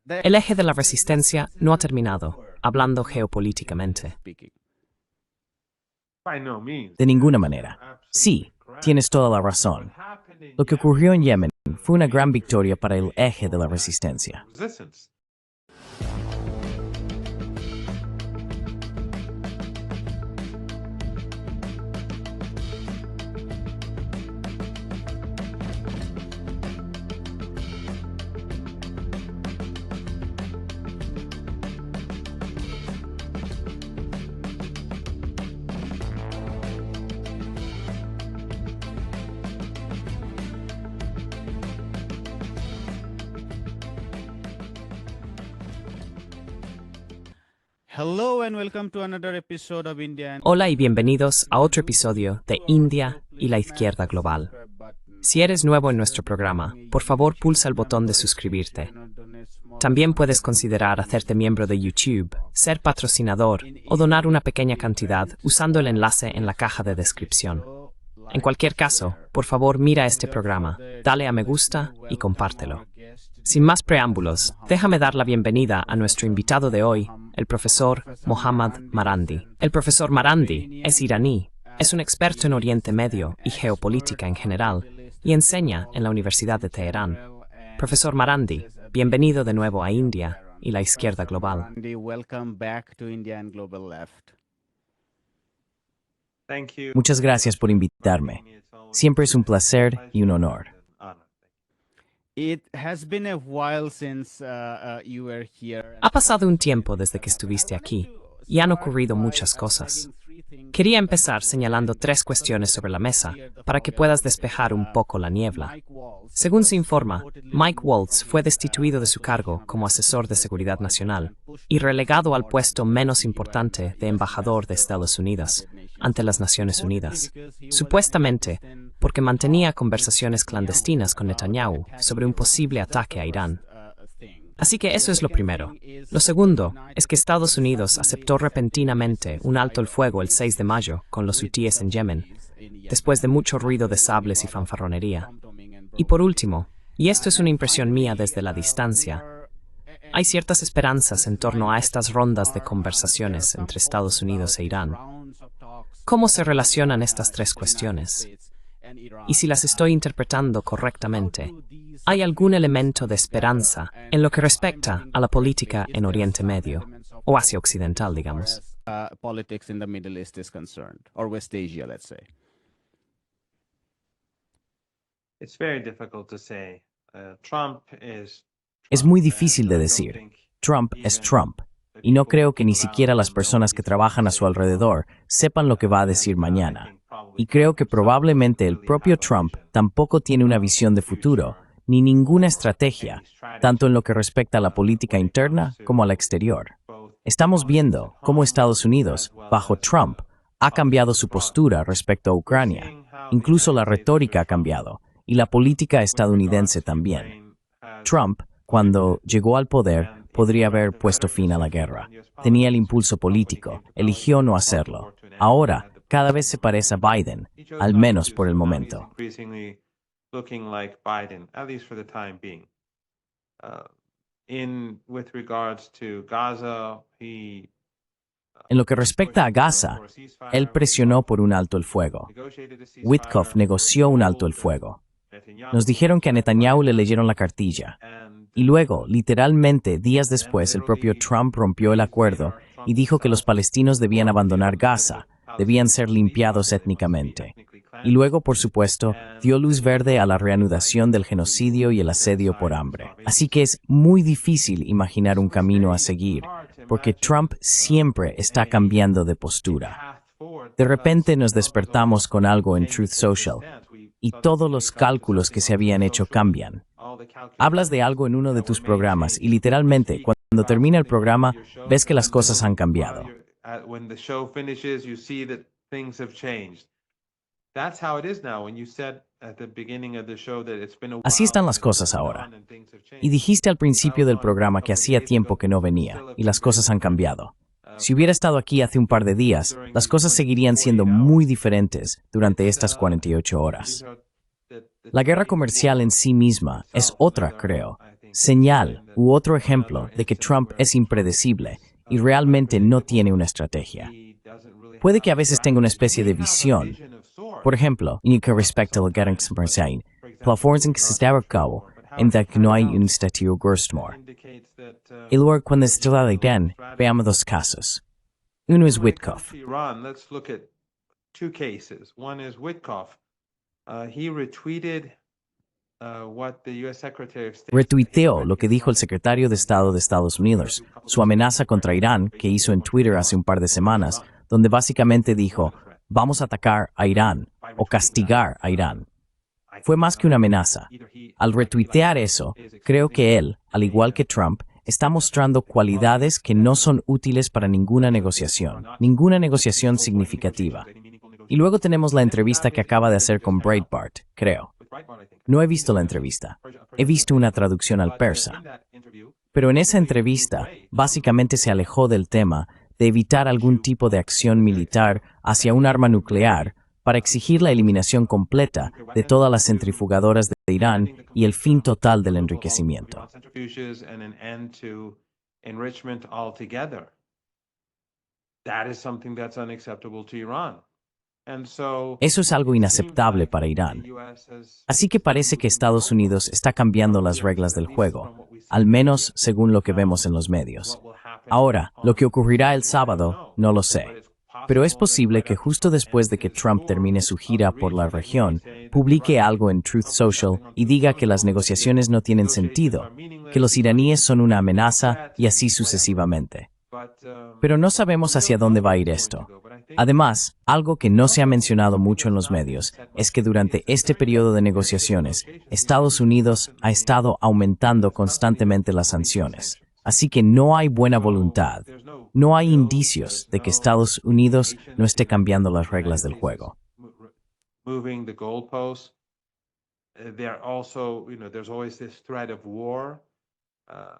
El eje de la resistencia no ha terminado, hablando geopolíticamente. De ninguna manera. Sí, tienes toda la razón. Lo que ocurrió en Yemen fue una gran victoria para el eje de la resistencia. Hello and welcome to another episode of India. Hola y bienvenidos a otro episodio de India y la izquierda global. Si eres nuevo en nuestro programa, por favor pulsa el botón de suscribirte. También puedes considerar hacerte miembro de YouTube, ser patrocinador o donar una pequeña cantidad usando el enlace en la caja de descripción. En cualquier caso, por favor mira este programa, dale a me gusta y compártelo. Sin más preámbulos, déjame dar la bienvenida a nuestro invitado de hoy, el profesor Mohammad Marandi. El profesor Marandi es iraní, es un experto en Oriente Medio y geopolítica en general, y enseña en la Universidad de Teherán. Profesor Marandi, bienvenido de nuevo a India y la izquierda global. Muchas gracias por invitarme. Siempre es un placer y un honor. Ha pasado un tiempo desde que estuviste aquí, y han ocurrido muchas cosas. Quería empezar señalando 3 cuestiones sobre la mesa, para que puedas despejar un poco la niebla. Según se informa, Mike Waltz fue destituido de su cargo como asesor de seguridad nacional y relegado al puesto menos importante de embajador de Estados Unidos ante las Naciones Unidas, supuestamente porque mantenía conversaciones clandestinas con Netanyahu sobre un posible ataque a Irán. Así que eso es lo primero. Lo segundo es que Estados Unidos aceptó repentinamente un alto el fuego el 6 de mayo con los hutíes en Yemen, después de mucho ruido de sables y fanfarronería. Y por último, y esto es una impresión mía desde la distancia, hay ciertas esperanzas en torno a estas rondas de conversaciones entre Estados Unidos e Irán. ¿Cómo se relacionan estas 3 cuestiones? Y si las estoy interpretando correctamente, ¿hay algún elemento de esperanza en lo que respecta a la política en Oriente Medio, o Asia Occidental, digamos? Es muy difícil de decir. Trump es Trump, y no creo que ni siquiera las personas que trabajan a su alrededor sepan lo que va a decir mañana. Y creo que probablemente el propio Trump tampoco tiene una visión de futuro, ni ninguna estrategia, tanto en lo que respecta a la política interna como a la exterior. Estamos viendo cómo Estados Unidos, bajo Trump, ha cambiado su postura respecto a Ucrania. Incluso la retórica ha cambiado, y la política estadounidense también. Trump, cuando llegó al poder, podría haber puesto fin a la guerra. Tenía el impulso político, eligió no hacerlo. Ahora, cada vez se parece a Biden, al menos por el momento. En lo que respecta a Gaza, él presionó por un alto el fuego. Witkoff negoció un alto el fuego. Nos dijeron que a Netanyahu le leyeron la cartilla. Y luego, literalmente, días después, el propio Trump rompió el acuerdo y dijo que los palestinos debían abandonar Gaza, debían ser limpiados étnicamente. Y luego, por supuesto, dio luz verde a la reanudación del genocidio y el asedio por hambre. Así que es muy difícil imaginar un camino a seguir, porque Trump siempre está cambiando de postura. De repente nos despertamos con algo en Truth Social, y todos los cálculos que se habían hecho cambian. Hablas de algo en uno de tus programas y literalmente, cuando termina el programa, ves que las cosas han cambiado. Así están las cosas ahora. Y dijiste al principio del programa que hacía tiempo que no venía, y las cosas han cambiado. Si hubiera estado aquí hace un par de días, las cosas seguirían siendo muy diferentes durante estas 48 horas. La guerra comercial en sí misma es otra, creo. señal u otro ejemplo de que Trump es impredecible y realmente no tiene una estrategia. Puede que a veces tenga una especie de visión. Por ejemplo, en que respecta al Gedankenversein, plataformas en que se está a cabo, en la que no hay un statio Gerstmore. Y luego, cuando se trata de Irán, veamos dos casos. Uno es Witkoff. Let's look at two cases. One is Witkoff. He retweeted what the U.S. Secretary of State Retuiteó lo que dijo el secretario de Estado de Estados Unidos, su amenaza contra Irán que hizo en Twitter hace un par de semanas, donde básicamente dijo, vamos a atacar a Irán o castigar a Irán. Fue más que una amenaza. Al retuitear eso, creo que él, al igual que Trump, está mostrando cualidades que no son útiles para ninguna negociación significativa. Y luego tenemos la entrevista que acaba de hacer con Breitbart, creo. No he visto la entrevista. He visto una traducción al persa. Pero en esa entrevista, básicamente se alejó del tema de evitar algún tipo de acción militar hacia un arma nuclear para exigir la eliminación completa de todas las centrifugadoras de Irán y el fin total del enriquecimiento. Eso es algo inaceptable para Irán. Así que parece que Estados Unidos está cambiando las reglas del juego, al menos según lo que vemos en los medios. Ahora, lo que ocurrirá el sábado, no lo sé. Pero es posible que justo después de que Trump termine su gira por la región, publique algo en Truth Social y diga que las negociaciones no tienen sentido, que los iraníes son una amenaza y así sucesivamente. Pero no sabemos hacia dónde va a ir esto. Además, algo que no se ha mencionado mucho en los medios es que durante este periodo de negociaciones, Estados Unidos ha estado aumentando constantemente las sanciones. Así que no hay buena voluntad. No hay indicios de que Estados Unidos no esté cambiando las reglas del juego.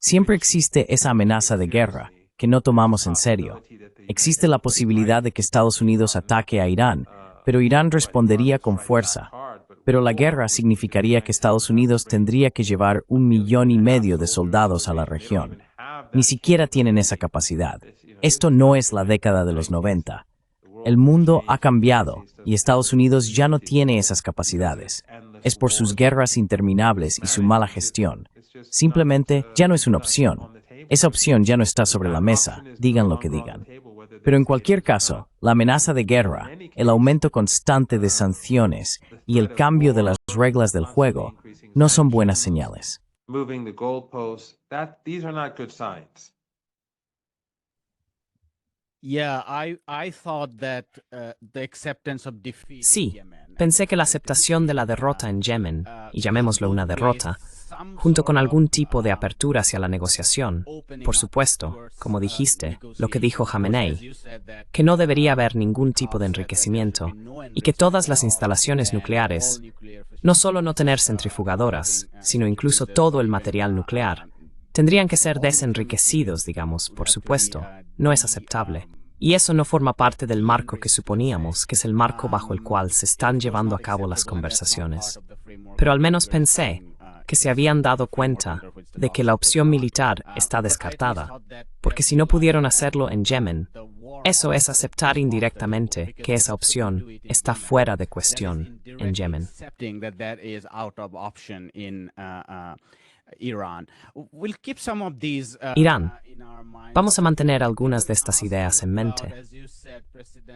Siempre existe esa amenaza de guerra que no tomamos en serio. Existe la posibilidad de que Estados Unidos ataque a Irán, pero Irán respondería con fuerza. Pero la guerra significaría que Estados Unidos tendría que llevar 1,5 millones de soldados a la región. Ni siquiera tienen esa capacidad. Esto no es la década de los 90. El mundo ha cambiado y Estados Unidos ya no tiene esas capacidades. Es por sus guerras interminables y su mala gestión. Simplemente ya no es una opción. Esa opción ya no está sobre la mesa, digan lo que digan. Pero en cualquier caso, la amenaza de guerra, el aumento constante de sanciones y el cambio de las reglas del juego no son buenas señales. Sí, pensé que la aceptación de la derrota en Yemen, y llamémoslo una derrota, junto con algún tipo de apertura hacia la negociación, por supuesto, como dijiste, lo que dijo Khamenei, que no debería haber ningún tipo de enriquecimiento y que todas las instalaciones nucleares, no solo no tener centrifugadoras, sino incluso todo el material nuclear, tendrían que ser desenriquecidos, digamos, por supuesto, no es aceptable. Y eso no forma parte del marco que suponíamos, que es el marco bajo el cual se están llevando a cabo las conversaciones. Pero al menos pensé que se habían dado cuenta de que la opción militar está descartada, porque si no pudieron hacerlo en Yemen, eso es aceptar indirectamente que esa opción está fuera de cuestión en Yemen. Irán. Vamos a mantener algunas de estas ideas en mente.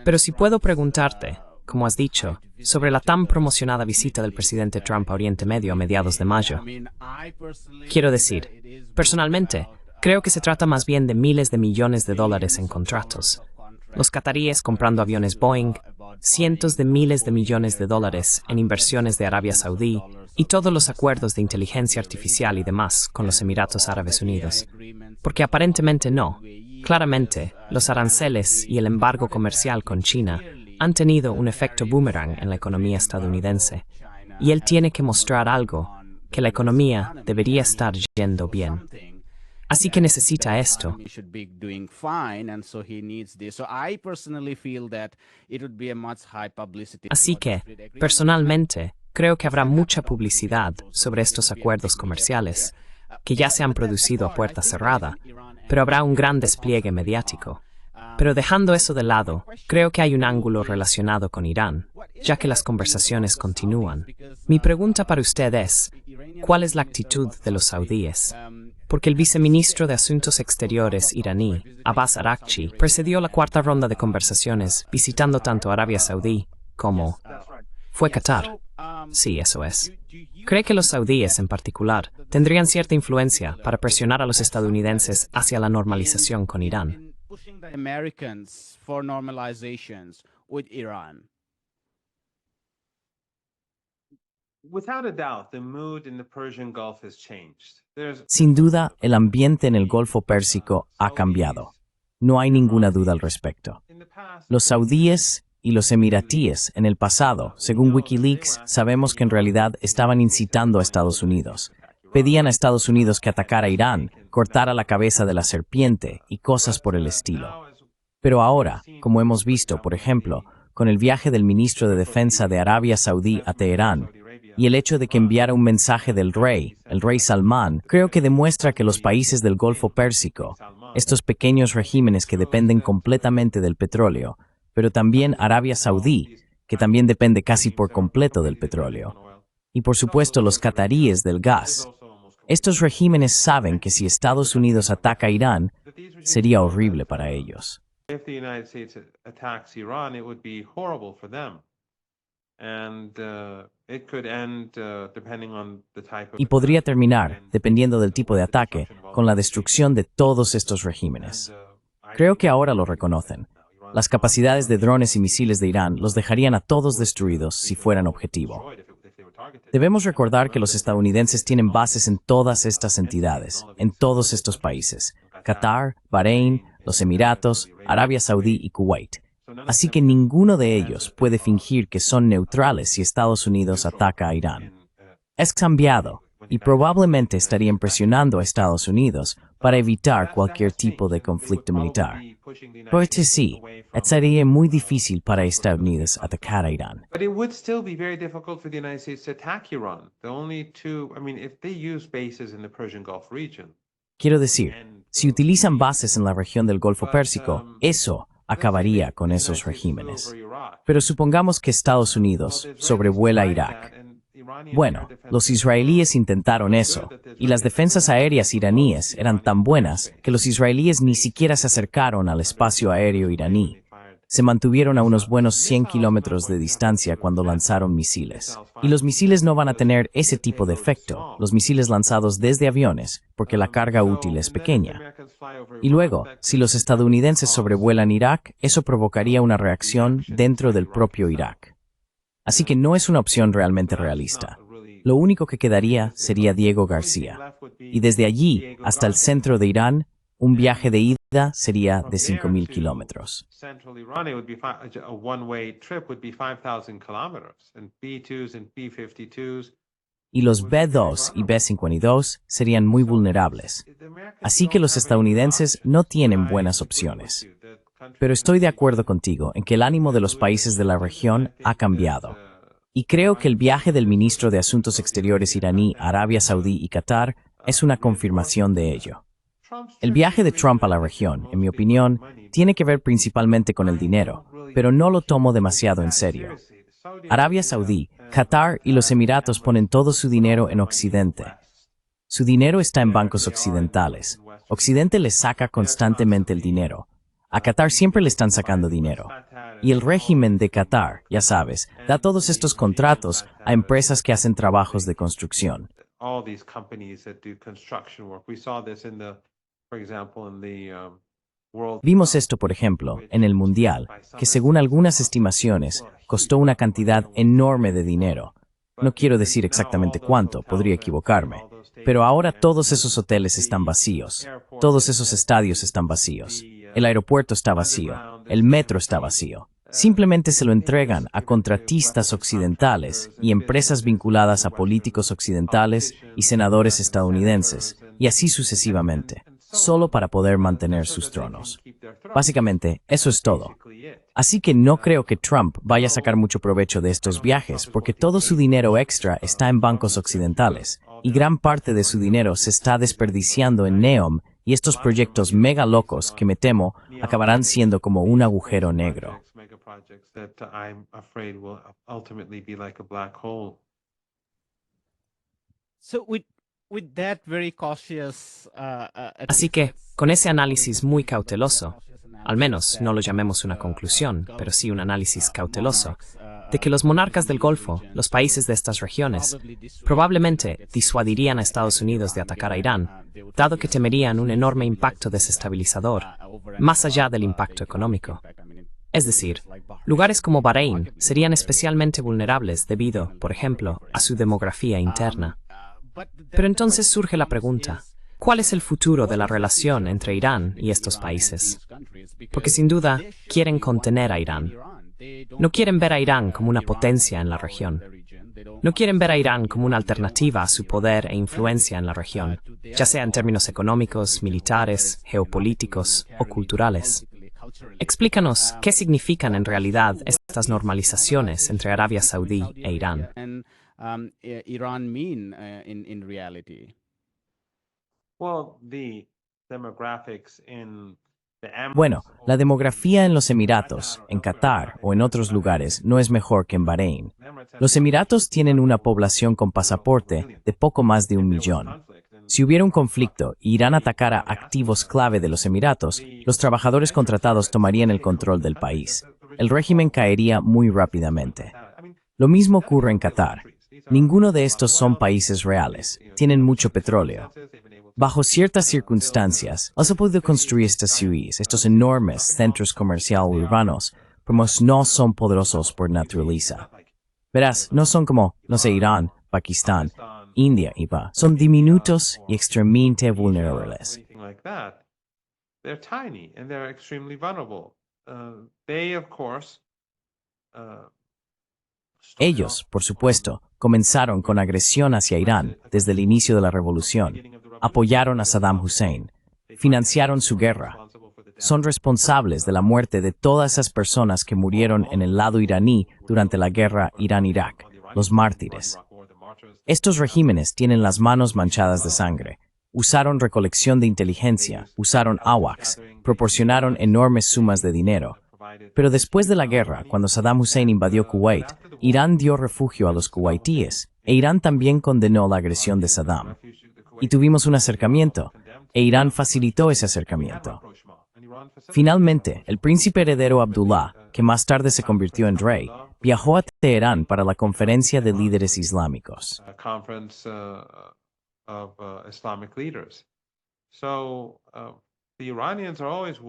Pero si puedo preguntarte, como has dicho, sobre la tan promocionada visita del presidente Trump a Oriente Medio a mediados de mayo. Quiero decir, personalmente, creo que se trata más bien de miles de millones de dólares en contratos. Los cataríes comprando aviones Boeing, cientos de miles de millones de dólares en inversiones de Arabia Saudí y todos los acuerdos de inteligencia artificial y demás con los Emiratos Árabes Unidos. Porque aparentemente no. Claramente, los aranceles y el embargo comercial con China han tenido un efecto boomerang en la economía estadounidense, y él tiene que mostrar algo, que la economía debería estar yendo bien. Así que necesita esto. Así que, personalmente, creo que habrá mucha publicidad sobre estos acuerdos comerciales, que ya se han producido a puerta cerrada, pero habrá un gran despliegue mediático. Pero dejando eso de lado, creo que hay un ángulo relacionado con Irán, ya que las conversaciones continúan. Mi pregunta para usted es, ¿cuál es la actitud de los saudíes? Porque el viceministro de Asuntos Exteriores iraní, Abbas Araghchi, precedió la cuarta ronda de conversaciones visitando tanto Arabia Saudí como... ¿Fue Qatar? Sí, eso es. ¿Cree que los saudíes, en particular, tendrían cierta influencia para presionar a los estadounidenses hacia la normalización con Irán? Pushing the Americans for normalizations with Iran. Without a doubt, the mood in the Persian Gulf has changed. Sin duda, el ambiente en el Golfo Pérsico ha cambiado. No hay ninguna duda al respecto. Los saudíes y los emiratíes en el pasado, según Wikileaks, sabemos que en realidad estaban incitando a Estados Unidos. Pedían a Estados Unidos que atacara a Irán, cortara la cabeza de la serpiente y cosas por el estilo. Pero ahora, como hemos visto, por ejemplo, con el viaje del ministro de Defensa de Arabia Saudí a Teherán, y el hecho de que enviara un mensaje del rey, el rey Salmán, creo que demuestra que los países del Golfo Pérsico, estos pequeños regímenes que dependen completamente del petróleo, pero también Arabia Saudí, que también depende casi por completo del petróleo, y por supuesto los cataríes del gas. Estos regímenes saben que si Estados Unidos ataca a Irán, sería horrible para ellos. If the United States attacks Iran, it would be horrible for them. And it could end, depending on the type of... Y podría terminar, dependiendo del tipo de ataque, con la destrucción de todos estos regímenes. Creo que ahora lo reconocen. Las capacidades de drones y misiles de Irán los dejarían a todos destruidos si fueran objetivo. Debemos recordar que los estadounidenses tienen bases en todas estas entidades, en todos estos países: Qatar, Bahrein, los Emiratos, Arabia Saudí y Kuwait. Así que ninguno de ellos puede fingir que son neutrales si Estados Unidos ataca a Irán. Es cambiado, y probablemente estarían presionando a Estados Unidos para evitar cualquier tipo de conflicto militar. Porque sí, sería muy difícil para Estados Unidos atacar a Irán. But it would still be very difficult for the United States to attack Iran. The only two, I mean, if they use bases in the Persian Gulf region. Quiero decir, si utilizan bases en la región del Golfo Pérsico, eso acabaría con esos regímenes. Pero supongamos que Estados Unidos sobrevuela Irak. Bueno, los israelíes intentaron eso, y las defensas aéreas iraníes eran tan buenas que los israelíes ni siquiera se acercaron al espacio aéreo iraní. Se mantuvieron a unos buenos 100 kilómetros de distancia cuando lanzaron misiles. Y los misiles no van a tener ese tipo de efecto, los misiles lanzados desde aviones, porque la carga útil es pequeña. Y luego, si los estadounidenses sobrevuelan Irak, eso provocaría una reacción dentro del propio Irak. Así que no es una opción realmente realista. Lo único que quedaría sería Diego García. Y desde allí hasta el centro de Irán, un viaje de ida sería de 5.000 kilómetros. Central Iran, it would be a one-way trip would be 5,000 kilometers, and B-2s and B-52s. Y los B-2 y B-52 serían muy vulnerables. Así que los estadounidenses no tienen buenas opciones. Pero estoy de acuerdo contigo en que el ánimo de los países de la región ha cambiado. Y creo que el viaje del ministro de Asuntos Exteriores iraní a Arabia Saudí y Qatar es una confirmación de ello. El viaje de Trump a la región, en mi opinión, tiene que ver principalmente con el dinero, pero no lo tomo demasiado en serio. Arabia Saudí, Qatar y los Emiratos ponen todo su dinero en Occidente. Su dinero está en bancos occidentales. Occidente les saca constantemente el dinero. A Qatar siempre le están sacando dinero. Y el régimen de Qatar, ya sabes, da todos estos contratos a empresas que hacen trabajos de construcción. All these companies that do construction work. We saw this in the, for example, in the World. Vimos esto, por ejemplo, en el Mundial, que según algunas estimaciones, costó una cantidad enorme de dinero. No quiero decir exactamente cuánto, podría equivocarme. Pero ahora todos esos hoteles están vacíos. Todos esos estadios están vacíos. El aeropuerto está vacío. El metro está vacío. Simplemente se lo entregan a contratistas occidentales y empresas vinculadas a políticos occidentales y senadores estadounidenses, y así sucesivamente, solo para poder mantener sus tronos. Básicamente, eso es todo. Así que no creo que Trump vaya a sacar mucho provecho de estos viajes, porque todo su dinero extra está en bancos occidentales, y gran parte de su dinero se está desperdiciando en NEOM y estos proyectos mega locos que me temo acabarán siendo como un agujero negro. So with that very cautious, Así que, con ese análisis muy cauteloso, al menos no lo llamemos una conclusión, pero sí un análisis cauteloso, de que los monarcas del Golfo, los países de estas regiones, probablemente disuadirían a Estados Unidos de atacar a Irán, dado que temerían un enorme impacto desestabilizador, más allá del impacto económico. Es decir, lugares como Bahrein serían especialmente vulnerables debido, por ejemplo, a su demografía interna. Pero entonces surge la pregunta, ¿cuál es el futuro de la relación entre Irán y estos países? Porque sin duda quieren contener a Irán. No quieren ver a Irán como una potencia en la región. No quieren ver a Irán como una alternativa a su poder e influencia en la región, ya sea en términos económicos, militares, geopolíticos o culturales. Explícanos qué significan en realidad estas normalizaciones entre Arabia Saudí e Irán. Iran mean in reality? Bueno, la demografía en los Emiratos, en Qatar o en otros lugares no es mejor que en Bahrein. Los Emiratos tienen una población con pasaporte de poco más de 1 millón. Si hubiera un conflicto y Irán atacara activos clave de los Emiratos, los trabajadores contratados tomarían el control del país. El régimen caería muy rápidamente. Lo mismo ocurre en Qatar. Ninguno de estos son países reales. Tienen mucho petróleo. Bajo ciertas circunstancias, se puede construir estas ciudades, estos enormes centros comerciales urbanos, pero no son poderosos por naturaleza. Verás, no son como, no sé, Irán, Pakistán, India y pa. Son diminutos y extremadamente vulnerables. Ellos, por supuesto, comenzaron con agresión hacia Irán desde el inicio de la revolución. Apoyaron a Saddam Hussein. Financiaron su guerra. Son responsables de la muerte de todas esas personas que murieron en el lado iraní durante la guerra Irán-Irak, los mártires. Estos regímenes tienen las manos manchadas de sangre. Usaron recolección de inteligencia, usaron AWACS, proporcionaron enormes sumas de dinero. Pero después de la guerra, cuando Saddam Hussein invadió Kuwait, Irán dio refugio a los kuwaitíes, e Irán también condenó la agresión de Saddam. Y tuvimos un acercamiento, e Irán facilitó ese acercamiento. Finalmente, el príncipe heredero Abdullah, que más tarde se convirtió en rey, viajó a Teherán para la conferencia de líderes islámicos.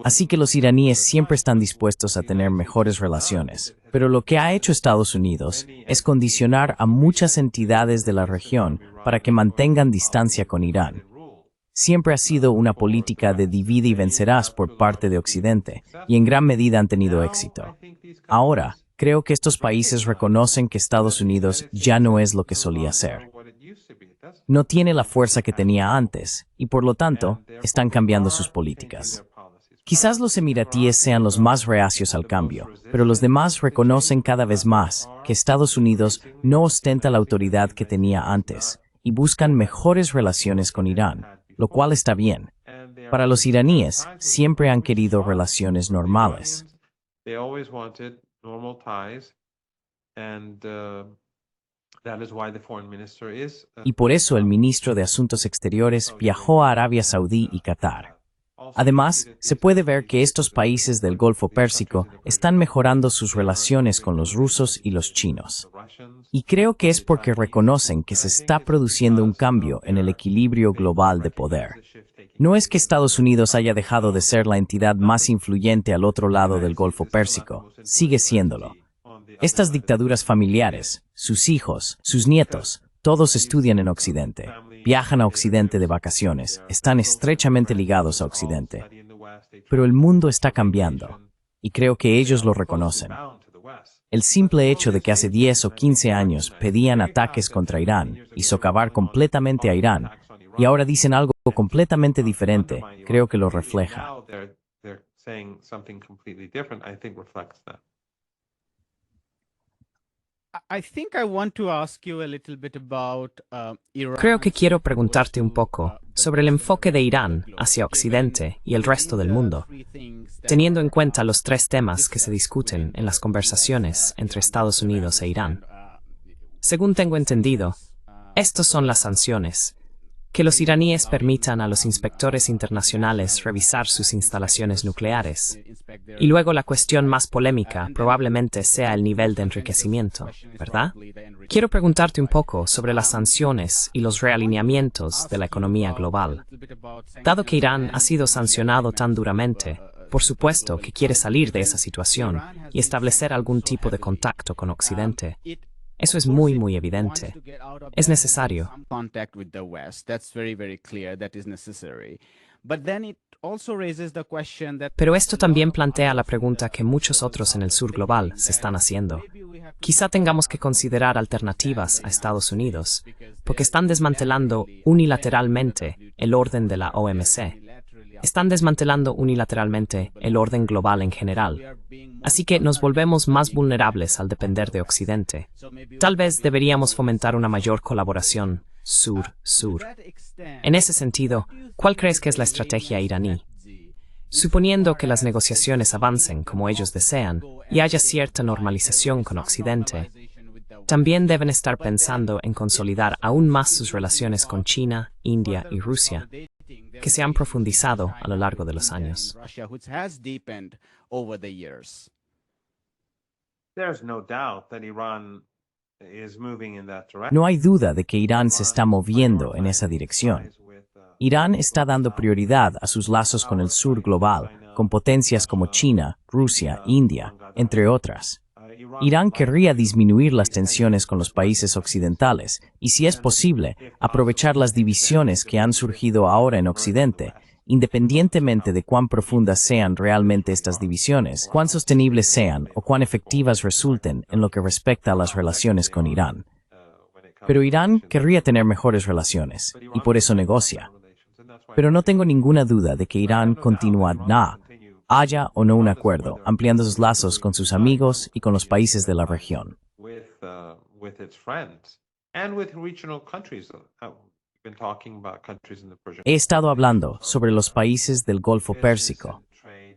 Así que los iraníes siempre están dispuestos a tener mejores relaciones. Pero lo que ha hecho Estados Unidos es condicionar a muchas entidades de la región para que mantengan distancia con Irán. Siempre ha sido una política de divide y vencerás por parte de Occidente, y en gran medida han tenido éxito. Ahora, creo que estos países reconocen que Estados Unidos ya no es lo que solía ser. No tiene la fuerza que tenía antes, y por lo tanto, están cambiando sus políticas. Quizás los emiratíes sean los más reacios al cambio, pero los demás reconocen cada vez más que Estados Unidos no ostenta la autoridad que tenía antes, y buscan mejores relaciones con Irán, lo cual está bien. Para los iraníes, siempre han querido relaciones normales. Y por eso el ministro de Asuntos Exteriores viajó a Arabia Saudí y Qatar. Además, se puede ver que estos países del Golfo Pérsico están mejorando sus relaciones con los rusos y los chinos. Y creo que es porque reconocen que se está produciendo un cambio en el equilibrio global de poder. No es que Estados Unidos haya dejado de ser la entidad más influyente al otro lado del Golfo Pérsico, sigue siéndolo. Estas dictaduras familiares, sus hijos, sus nietos, todos estudian en Occidente, viajan a Occidente de vacaciones, están estrechamente ligados a Occidente. Pero el mundo está cambiando, y creo que ellos lo reconocen. El simple hecho de que hace 10 o 15 años pedían ataques contra Irán y socavar completamente a Irán, y ahora dicen algo completamente diferente, creo que lo refleja. I think I want to ask you a little bit about Creo que Iran's quiero approach preguntarte un to, poco the sobre el Western enfoque de and Irán global, hacia Occidente y el given resto del the mundo, three things that teniendo en are, cuenta los tres temas que se discussed discuten within en las the US, conversaciones entre Iran Estados dialogue. Unidos I e Irán. understand, Según tengo entendido, sanctions, estos son las sanciones. Que los iraníes permitan a los inspectores internacionales revisar sus instalaciones nucleares. Y luego la cuestión más polémica probablemente sea el nivel de enriquecimiento, ¿verdad? Quiero preguntarte un poco sobre las sanciones y los realineamientos de la economía global. Dado que Irán ha sido sancionado tan duramente, por supuesto que quiere salir de esa situación y establecer algún tipo de contacto con Occidente. Eso es muy, muy evidente. Es necesario. Pero esto también plantea la pregunta que muchos otros en el sur global se están haciendo. Quizá tengamos que considerar alternativas a Estados Unidos, porque están desmantelando unilateralmente el orden de la OMC. Están desmantelando unilateralmente el orden global en general. Así que nos volvemos más vulnerables al depender de Occidente. Tal vez deberíamos fomentar una mayor colaboración sur-sur. En ese sentido, ¿cuál crees que es la estrategia iraní? Suponiendo que las negociaciones avancen como ellos desean y haya cierta normalización con Occidente, también deben estar pensando en consolidar aún más sus relaciones con China, India y Rusia, que se han profundizado a lo largo de los años. There's no doubt that Iran is moving in that direction. No hay duda de que Irán se está moviendo en esa dirección. Irán está dando prioridad a sus lazos con el sur global, con potencias como China, Rusia, India, entre otras. Irán querría disminuir las tensiones con los países occidentales y, si es posible, aprovechar las divisiones que han surgido ahora en Occidente, independientemente de cuán profundas sean realmente estas divisiones, cuán sostenibles sean o cuán efectivas resulten en lo que respecta a las relaciones con Irán. Pero Irán querría tener mejores relaciones, y por eso negocia. Pero no tengo ninguna duda de que Irán continuará, haya o no un acuerdo, ampliando sus lazos con sus amigos y con los países de la región. With its friends and with regional countries. We've been talking about countries in the Persian He estado hablando sobre los países del Golfo Pérsico.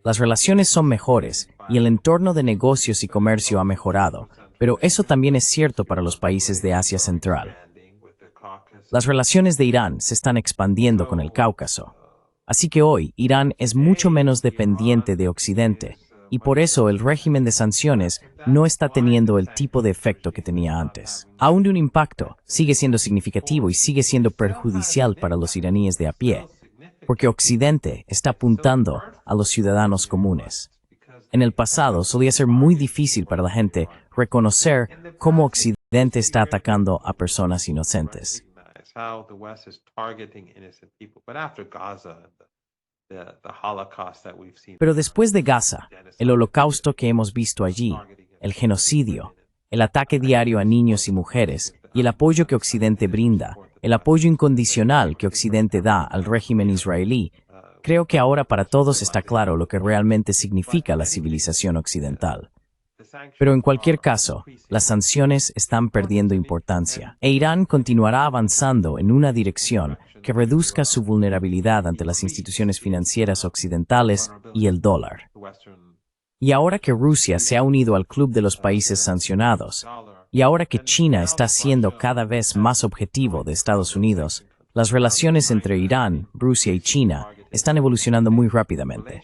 Las relaciones son mejores y el entorno de negocios y comercio ha mejorado, pero eso también es cierto para los países de Asia Central. Las relaciones de Irán se están expandiendo con el Cáucaso. Así que hoy Irán es mucho menos dependiente de Occidente, y por eso el régimen de sanciones no está teniendo el tipo de efecto que tenía antes. Aún de un impacto, sigue siendo significativo y sigue siendo perjudicial para los iraníes de a pie, porque Occidente está apuntando a los ciudadanos comunes. En el pasado solía ser muy difícil para la gente reconocer cómo Occidente está atacando a personas inocentes. how the West is targeting innocent people. But after Gaza, the Holocaust that we've seen. Pero después de Gaza, el holocausto que hemos visto allí, el genocidio, el ataque diario a niños y mujeres, y el apoyo que Occidente brinda, el apoyo incondicional que Occidente da al régimen israelí, creo que ahora para todos está claro lo que realmente significa la civilización occidental. Pero en cualquier caso, las sanciones están perdiendo importancia, e Irán continuará avanzando en una dirección que reduzca su vulnerabilidad ante las instituciones financieras occidentales y el dólar. Y ahora que Rusia se ha unido al club de los países sancionados, y ahora que China está siendo cada vez más objetivo de Estados Unidos, las relaciones entre Irán, Rusia y China están evolucionando muy rápidamente.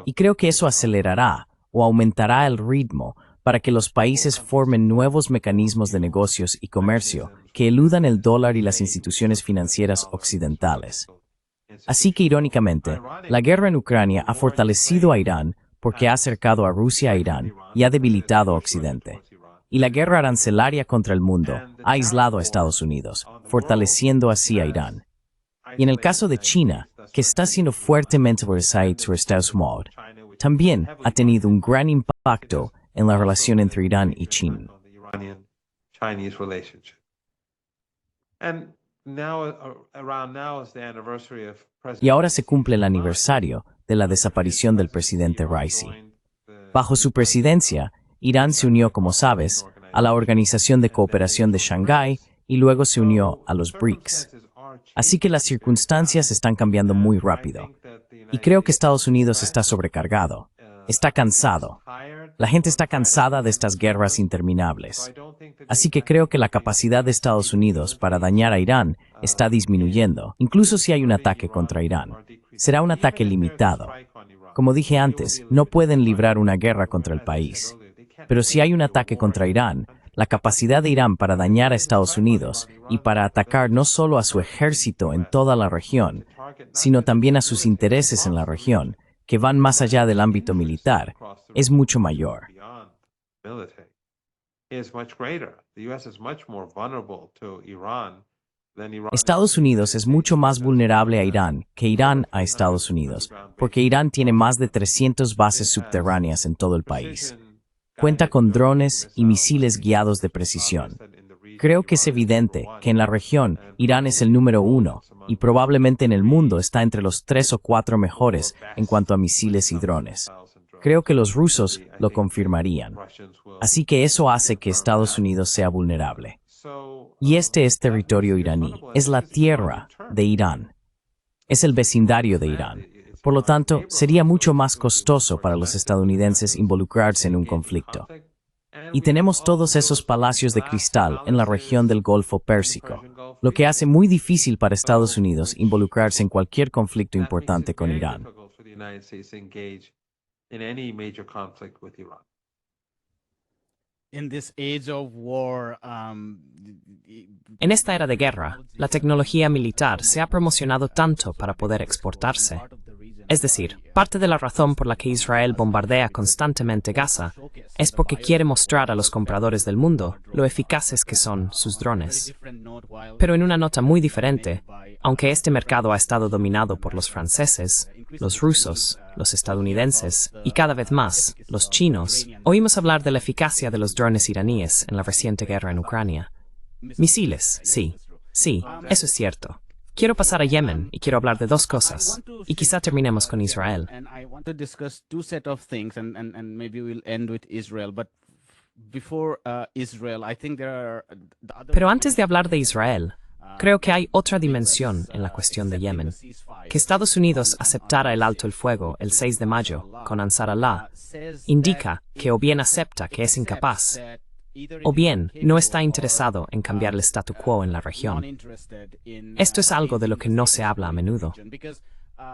Y creo que eso acelerará o aumentará el ritmo para que los países formen nuevos mecanismos de negocios y comercio que eludan el dólar y las instituciones financieras occidentales. Así que, irónicamente, la guerra en Ucrania ha fortalecido a Irán porque ha acercado a Rusia a Irán y ha debilitado a Occidente. Y la guerra arancelaria contra el mundo ha aislado a Estados Unidos, fortaleciendo así a Irán. Y en el caso de China, que está siendo fuertemente resistente sobre Estados Unidos, también ha tenido un gran impacto en la relación entre Irán y China. Y ahora se cumple el aniversario de la desaparición del presidente Raisi. Bajo su presidencia, Irán se unió, como sabes, a la Organización de Cooperación de Shanghái y luego se unió a los BRICS. Así que las circunstancias están cambiando muy rápido. Y creo que Estados Unidos está sobrecargado. Está cansado. La gente está cansada de estas guerras interminables. Así que creo que la capacidad de Estados Unidos para dañar a Irán está disminuyendo, incluso si hay un ataque contra Irán. Será un ataque limitado. Como dije antes, no pueden librar una guerra contra el país. Pero si hay un ataque contra Irán, la capacidad de Irán para dañar a Estados Unidos y para atacar no solo a su ejército en toda la región, sino también a sus intereses en la región, que van más allá del ámbito militar, es mucho mayor. Estados Unidos es mucho más vulnerable a Irán que Irán a Estados Unidos, porque Irán tiene más de 300 bases subterráneas en todo el país. Cuenta con drones y misiles guiados de precisión. Creo que es evidente que en la región Irán es el número 1 y probablemente en el mundo está entre los 3 o 4 mejores en cuanto a misiles y drones. Creo que los rusos lo confirmarían. Así que eso hace que Estados Unidos sea vulnerable. Y este es territorio iraní, es la tierra de Irán. Es el vecindario de Irán. Por lo tanto, sería mucho más costoso para los estadounidenses involucrarse en un conflicto. Y tenemos todos esos palacios de cristal en la región del Golfo Pérsico, lo que hace muy difícil para Estados Unidos involucrarse en cualquier conflicto importante con Irán. En esta era de guerra, la tecnología militar se ha promocionado tanto para poder exportarse. Es decir, parte de la razón por la que Israel bombardea constantemente Gaza es porque quiere mostrar a los compradores del mundo lo eficaces que son sus drones. Pero en una nota muy diferente, aunque este mercado ha estado dominado por los franceses, los rusos, los estadounidenses y cada vez más los chinos, oímos hablar de la eficacia de los drones iraníes en la reciente guerra en Ucrania. Misiles, sí, eso es cierto. Quiero pasar a Yemen y quiero hablar de dos cosas, y quizá terminemos con Israel. Pero antes de hablar de Israel, creo que hay otra dimensión en la cuestión de Yemen. Que Estados Unidos aceptara el alto el fuego el 6 de mayo con Ansar Allah indica que o bien acepta que es incapaz, o bien no está interesado en cambiar el statu quo en la región. Esto es algo de lo que no se habla a menudo.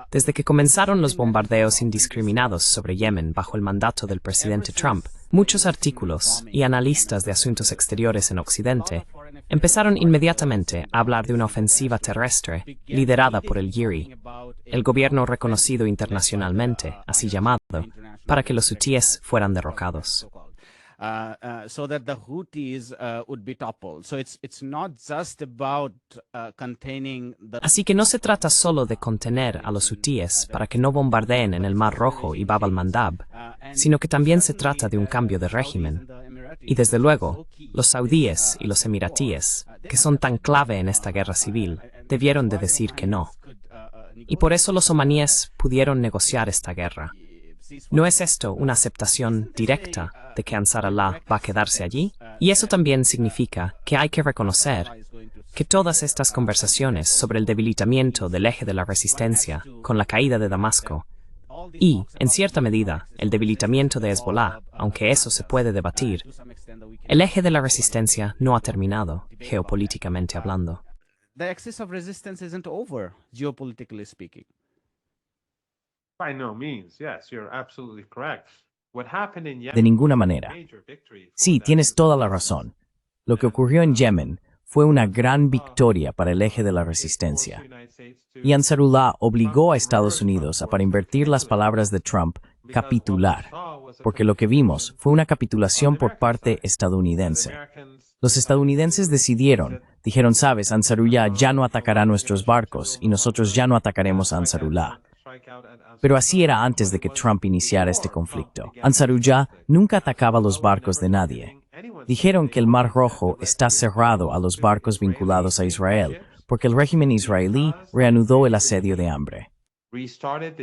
Desde que comenzaron los bombardeos indiscriminados sobre Yemen bajo el mandato del presidente Trump, muchos artículos y analistas de asuntos exteriores en Occidente empezaron inmediatamente a hablar de una ofensiva terrestre liderada por el IRI, el gobierno reconocido internacionalmente, así llamado, para que los hutíes fueran derrocados. So that the Houthis would be toppled. So it's not just about containing the... Así que no se trata solo de contener a los hutíes para que no bombardeen en el Mar Rojo y Bab al-Mandab, sino que también se trata de un cambio de régimen. Y desde luego, los saudíes y los emiratíes, que son tan clave en esta guerra civil, debieron de decir que no. Y por eso los omaníes pudieron negociar esta guerra. ¿No es esto una aceptación directa de que Ansar Allah va a quedarse allí? Y eso también significa que hay que reconocer que todas estas conversaciones sobre el debilitamiento del eje de la resistencia con la caída de Damasco y, en cierta medida, el debilitamiento de Hezbollah, aunque eso se puede debatir, el eje de la resistencia no ha terminado, geopolíticamente hablando. The axis of resistance isn't over, geopolitically speaking. By no means, yes, you're absolutely correct. What happened in Yemen De ninguna manera. Sí, tienes toda la razón. Lo que ocurrió en Yemen fue una gran victoria para el eje de la resistencia. Y Ansarullah obligó a Estados Unidos a, para invertir las palabras de Trump, capitular, porque lo que vimos fue una capitulación por parte estadounidense. Los estadounidenses dijeron, sabes, Ansarullah ya no atacará nuestros barcos y nosotros ya no atacaremos a Ansarullah. Pero así era antes de que Trump iniciara este conflicto. Ansarullah nunca atacaba los barcos de nadie. Dijeron que el Mar Rojo está cerrado a los barcos vinculados a Israel, porque el régimen israelí reanudó el asedio de hambre. Restarted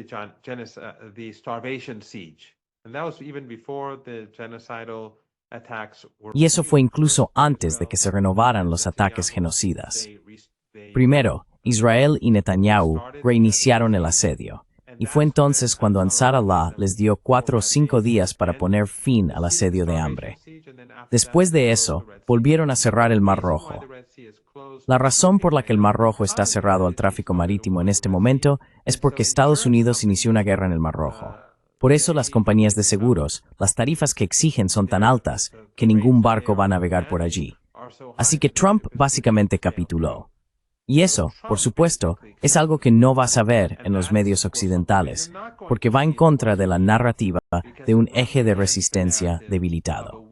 the starvation siege. And that was even before the genocidal attacks were Y eso fue incluso antes de que se renovaran los ataques genocidas. Primero, Israel y Netanyahu reiniciaron el asedio, y fue entonces cuando Ansar Allah les dio 4 o 5 días para poner fin al asedio de hambre. Después de eso, volvieron a cerrar el Mar Rojo. La razón por la que el Mar Rojo está cerrado al tráfico marítimo en este momento es porque Estados Unidos inició una guerra en el Mar Rojo. Por eso las compañías de seguros, las tarifas que exigen son tan altas que ningún barco va a navegar por allí. Así que Trump básicamente capituló. Y eso, por supuesto, es algo que no vas a ver en los medios occidentales, porque va en contra de la narrativa de un eje de resistencia debilitado.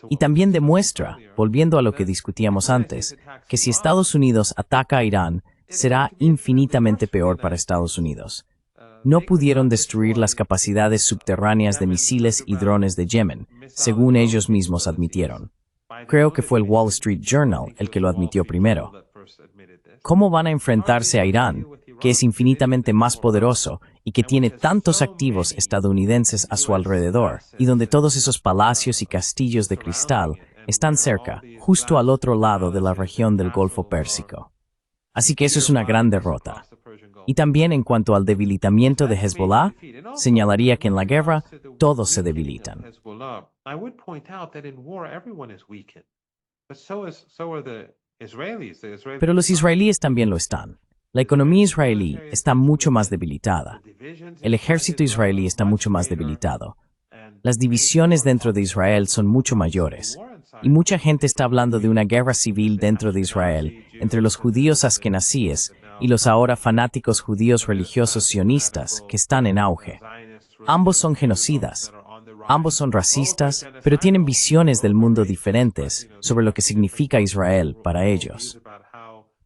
Y también demuestra, volviendo a lo que discutíamos antes, que si Estados Unidos ataca a Irán, será infinitamente peor para Estados Unidos. No pudieron destruir las capacidades subterráneas de misiles y drones de Yemen, según ellos mismos admitieron. Creo que fue el Wall Street Journal el que lo admitió primero. ¿Cómo van a enfrentarse a Irán, que es infinitamente más poderoso y que tiene tantos activos estadounidenses a su alrededor, y donde todos esos palacios y castillos de cristal están cerca, justo al otro lado de la región del Golfo Pérsico? Así que eso es una gran derrota. Y también en cuanto al debilitamiento de Hezbollah, señalaría que en la guerra todos se debilitan. Pero los israelíes también lo están. La economía israelí está mucho más debilitada. El ejército israelí está mucho más debilitado. Las divisiones dentro de Israel son mucho mayores. Y mucha gente está hablando de una guerra civil dentro de Israel entre los judíos askenazíes y los ahora fanáticos judíos religiosos sionistas que están en auge. Ambos son genocidas, ambos son racistas, pero tienen visiones del mundo diferentes sobre lo que significa Israel para ellos.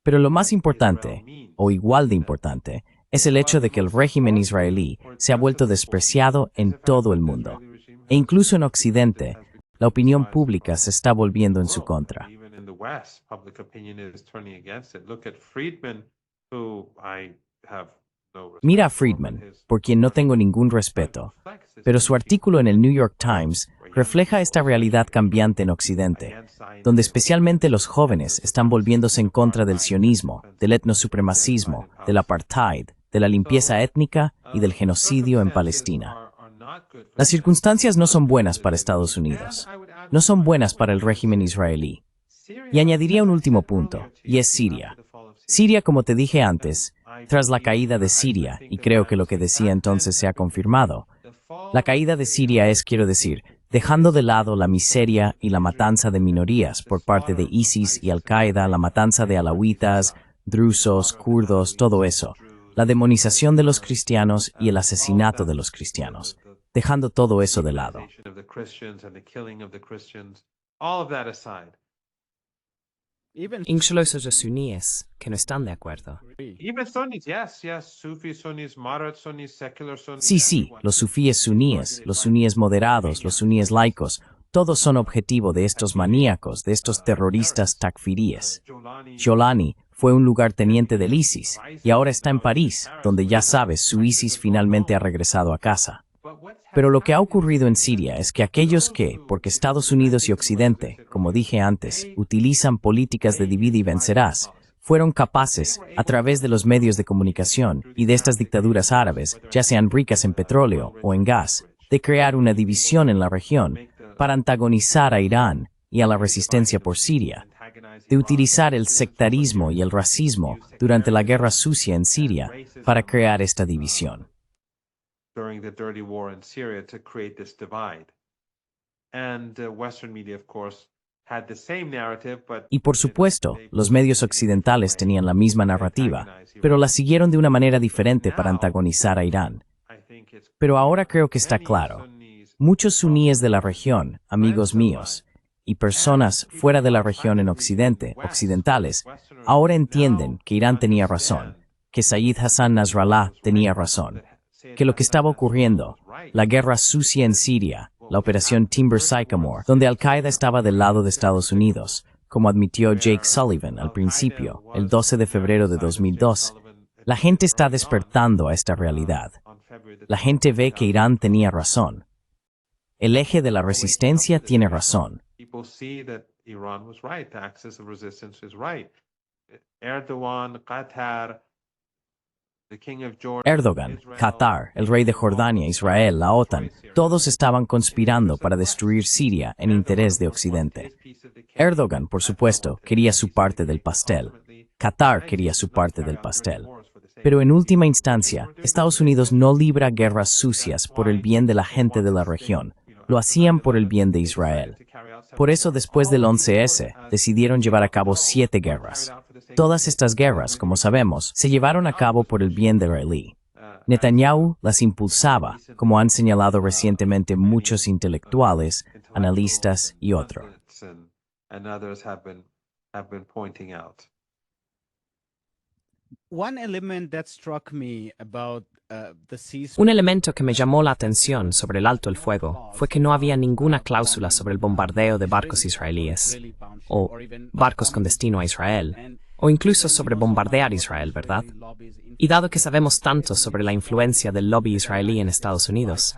Pero lo más importante, o igual de importante, es el hecho de que el régimen israelí se ha vuelto despreciado en todo el mundo. E incluso en Occidente, la opinión pública se está volviendo en su contra. Mira a Friedman, por quien no tengo ningún respeto, pero su artículo en el New York Times refleja esta realidad cambiante en Occidente, donde especialmente los jóvenes están volviéndose en contra del sionismo, del etnosupremacismo, del apartheid, de la limpieza étnica y del genocidio en Palestina. Las circunstancias no son buenas para Estados Unidos, no son buenas para el régimen israelí. Y añadiría un último punto, y es Siria. Siria, como te dije antes, tras la caída de Siria, y creo que lo que decía entonces se ha confirmado, la caída de Siria es, quiero decir, dejando de lado la miseria y la matanza de minorías por parte de ISIS y Al-Qaeda, la matanza de alawitas, drusos, kurdos, todo eso, la demonización de los cristianos y el asesinato de los cristianos, dejando todo eso de lado. Incluso los suníes, que no están de acuerdo. Sí, los sufíes suníes moderados, los suníes laicos, todos son objetivo de estos maníacos, de estos terroristas takfiríes. Jolani fue un lugarteniente del ISIS y ahora está en París, donde ya sabes, su ISIS finalmente ha regresado a casa. Pero lo que ha ocurrido en Siria es que aquellos que, porque Estados Unidos y Occidente, como dije antes, utilizan políticas de divide y vencerás, fueron capaces, a través de los medios de comunicación y de estas dictaduras árabes, ya sean ricas en petróleo o en gas, de crear una división en la región para antagonizar a Irán y a la resistencia por Siria, de utilizar el sectarismo y el racismo durante la guerra sucia en Siria para crear esta división. During the dirty war in Syria to create this divide. And Western media, of course, had the same narrative, but Y por supuesto, los medios occidentales tenían la misma narrativa, pero la siguieron de una manera diferente para antagonizar a Irán. Pero ahora creo que está claro. Muchos suníes de la región, amigos míos, y personas fuera de la región en Occidente, occidentales, ahora entienden que Irán tenía razón, que Sayyid Hassan Nasrallah tenía razón, que lo que estaba ocurriendo, la guerra sucia en Siria, la operación Timber Sycamore, donde Al-Qaeda estaba del lado de Estados Unidos, como admitió Jake Sullivan al principio, el 12 de febrero de 2002, la gente está despertando a esta realidad. La gente ve que Irán tenía razón. El eje de la resistencia tiene razón. People see that Iran was right. The axis of resistance is right. Erdogan, Qatar, the king of Jordan, Erdogan, Israel, Qatar, el rey de Jordania, Israel, la OTAN, todos estaban conspirando para destruir Siria en interés de Occidente. Erdogan, por supuesto, quería su parte del pastel. Qatar quería su parte del pastel. Pero en última instancia, Estados Unidos no libra guerras sucias por el bien de la gente de la región. Lo hacían por el bien de Israel. Por eso, después del 11S, decidieron llevar a cabo 7 guerras. Todas estas guerras, como sabemos, se llevaron a cabo por el bien de israelí. Netanyahu las impulsaba, como han señalado recientemente muchos intelectuales, analistas y otros. and others have been pointing out. One element that struck me about the ceasefire. Un elemento que me llamó la atención sobre el alto el fuego fue que no había ninguna cláusula sobre el bombardeo de barcos israelíes, o barcos con destino a Israel, o incluso sobre bombardear Israel, ¿verdad? Y dado que sabemos tanto sobre la influencia del lobby israelí en Estados Unidos,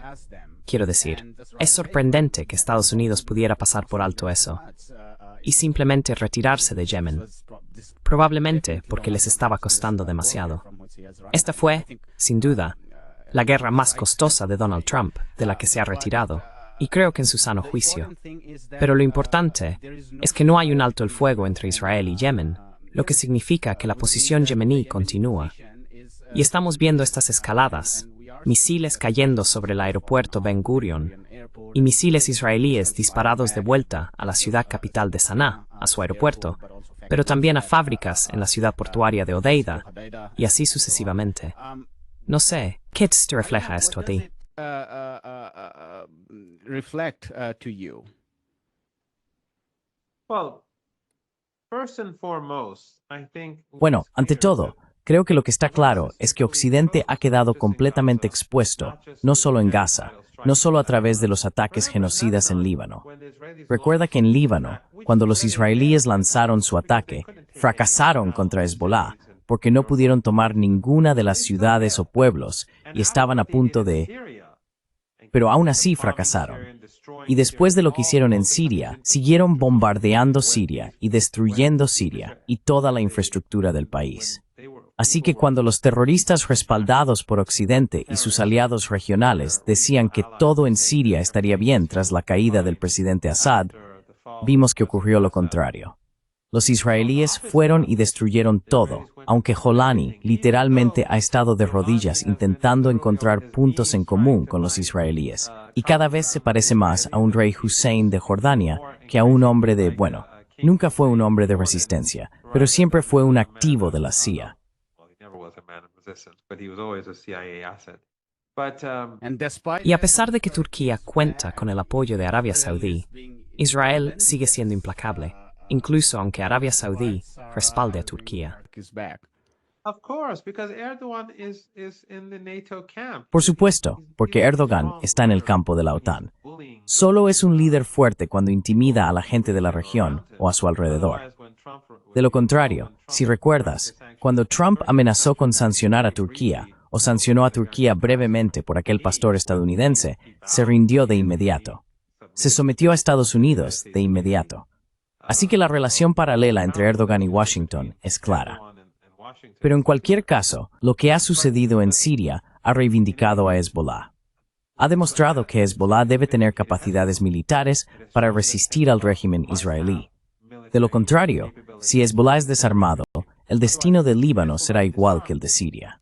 quiero decir, es sorprendente que Estados Unidos pudiera pasar por alto eso y simplemente retirarse de Yemen, probablemente porque les estaba costando demasiado. Esta fue, sin duda, la guerra más costosa de Donald Trump, de la que se ha retirado, y creo que en su sano juicio. Pero lo importante es que no hay un alto el fuego entre Israel y Yemen, lo que significa que la posición yemení continúa. Y estamos viendo estas escaladas, misiles cayendo sobre el aeropuerto Ben Gurion, y misiles israelíes disparados de vuelta a la ciudad capital de Saná, a su aeropuerto, pero también a fábricas en la ciudad portuaria de Odeida, y así sucesivamente. No sé, ¿qué te refleja esto a ti? Reflect to you? Well, first and foremost, I think Bueno, ante todo, creo que lo que está claro es que Occidente ha quedado completamente expuesto, no solo en Gaza, no solo a través de los ataques genocidas en Líbano. Recuerda que en Líbano, cuando los israelíes lanzaron su ataque, fracasaron contra Hezbollah, porque no pudieron tomar ninguna de las ciudades o pueblos y estaban a punto de... Pero aún así fracasaron. Y después de lo que hicieron en Siria, siguieron bombardeando Siria y destruyendo Siria y toda la infraestructura del país. Así que cuando los terroristas respaldados por Occidente y sus aliados regionales decían que todo en Siria estaría bien tras la caída del presidente Assad, vimos que ocurrió lo contrario. Los israelíes fueron y destruyeron todo, aunque Jolani literalmente ha estado de rodillas intentando encontrar puntos en común con los israelíes, y cada vez se parece más a un rey Hussein de Jordania que a un hombre de, bueno, nunca fue un hombre de resistencia, pero siempre fue un activo de la CIA. Y a pesar de que Turquía cuenta con el apoyo de Arabia Saudí, Israel sigue siendo implacable, incluso aunque Arabia Saudí respalde a Turquía. Por supuesto, porque Erdogan está en el campo de la OTAN. Solo es un líder fuerte cuando intimida a la gente de la región o a su alrededor. De lo contrario, si recuerdas, cuando Trump amenazó con sancionar a Turquía, o sancionó a Turquía brevemente por aquel pastor estadounidense, se rindió de inmediato. Se sometió a Estados Unidos de inmediato. Así que la relación paralela entre Erdogan y Washington es clara. Pero en cualquier caso, lo que ha sucedido en Siria ha reivindicado a Hezbollah. Ha demostrado que Hezbollah debe tener capacidades militares para resistir al régimen israelí. De lo contrario, si Hezbollah es desarmado, el destino del Líbano será igual que el de Siria.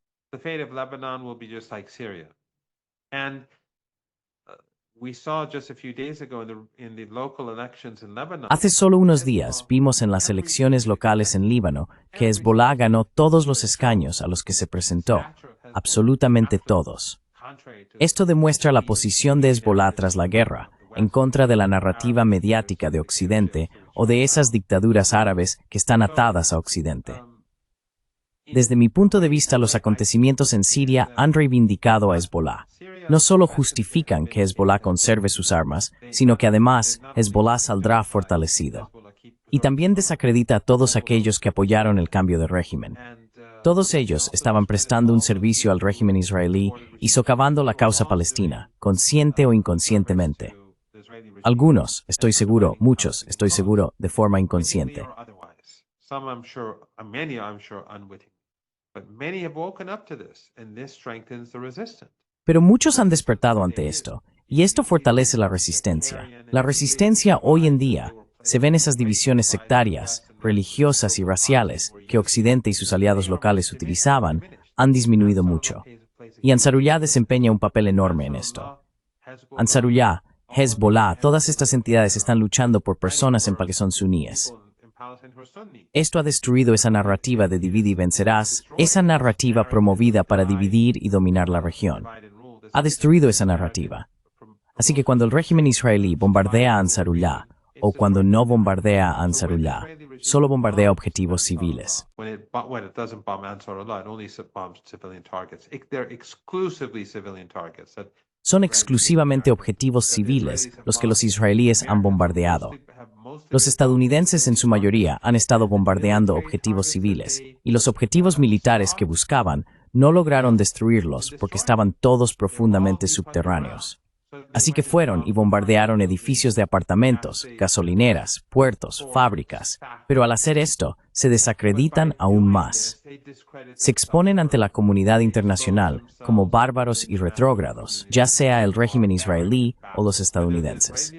Hace solo unos días vimos en las elecciones locales en Líbano que Hezbollah ganó todos los escaños a los que se presentó, absolutamente todos. Esto demuestra la posición de Hezbollah tras la guerra, en contra de la narrativa mediática de Occidente o de esas dictaduras árabes que están atadas a Occidente. Desde mi punto de vista, los acontecimientos en Siria han reivindicado a Hezbollah. No solo justifican que Hezbollah conserve sus armas, sino que además Hezbollah saldrá fortalecido. Y también desacredita a todos aquellos que apoyaron el cambio de régimen. Todos ellos estaban prestando un servicio al régimen israelí y socavando la causa palestina, consciente o inconscientemente. Algunos, estoy seguro, muchos, estoy seguro, de forma inconsciente. Pero muchos han despertado ante esto, y esto fortalece la resistencia. La resistencia hoy en día se ven esas divisiones sectarias, religiosas y raciales que Occidente y sus aliados locales utilizaban, han disminuido mucho. Y Ansarullah desempeña un papel enorme en esto. Ansarullah, Hezbollah, todas estas entidades están luchando por personas en que son suníes. Esto ha destruido esa narrativa de divide y vencerás, esa narrativa promovida para dividir y dominar la región. Ha destruido esa narrativa. Así que cuando el régimen israelí bombardea a Ansarullah, o cuando no bombardea a Ansarullah, solo bombardea objetivos civiles. Son exclusivamente objetivos civiles los que los israelíes han bombardeado. Los estadounidenses en su mayoría han estado bombardeando objetivos civiles, y los objetivos militares que buscaban no lograron destruirlos porque estaban todos profundamente subterráneos. Así que fueron y bombardearon edificios de apartamentos, gasolineras, puertos, fábricas, pero al hacer esto, se desacreditan aún más. Se exponen ante la comunidad internacional como bárbaros y retrógrados, ya sea el régimen israelí o los estadounidenses.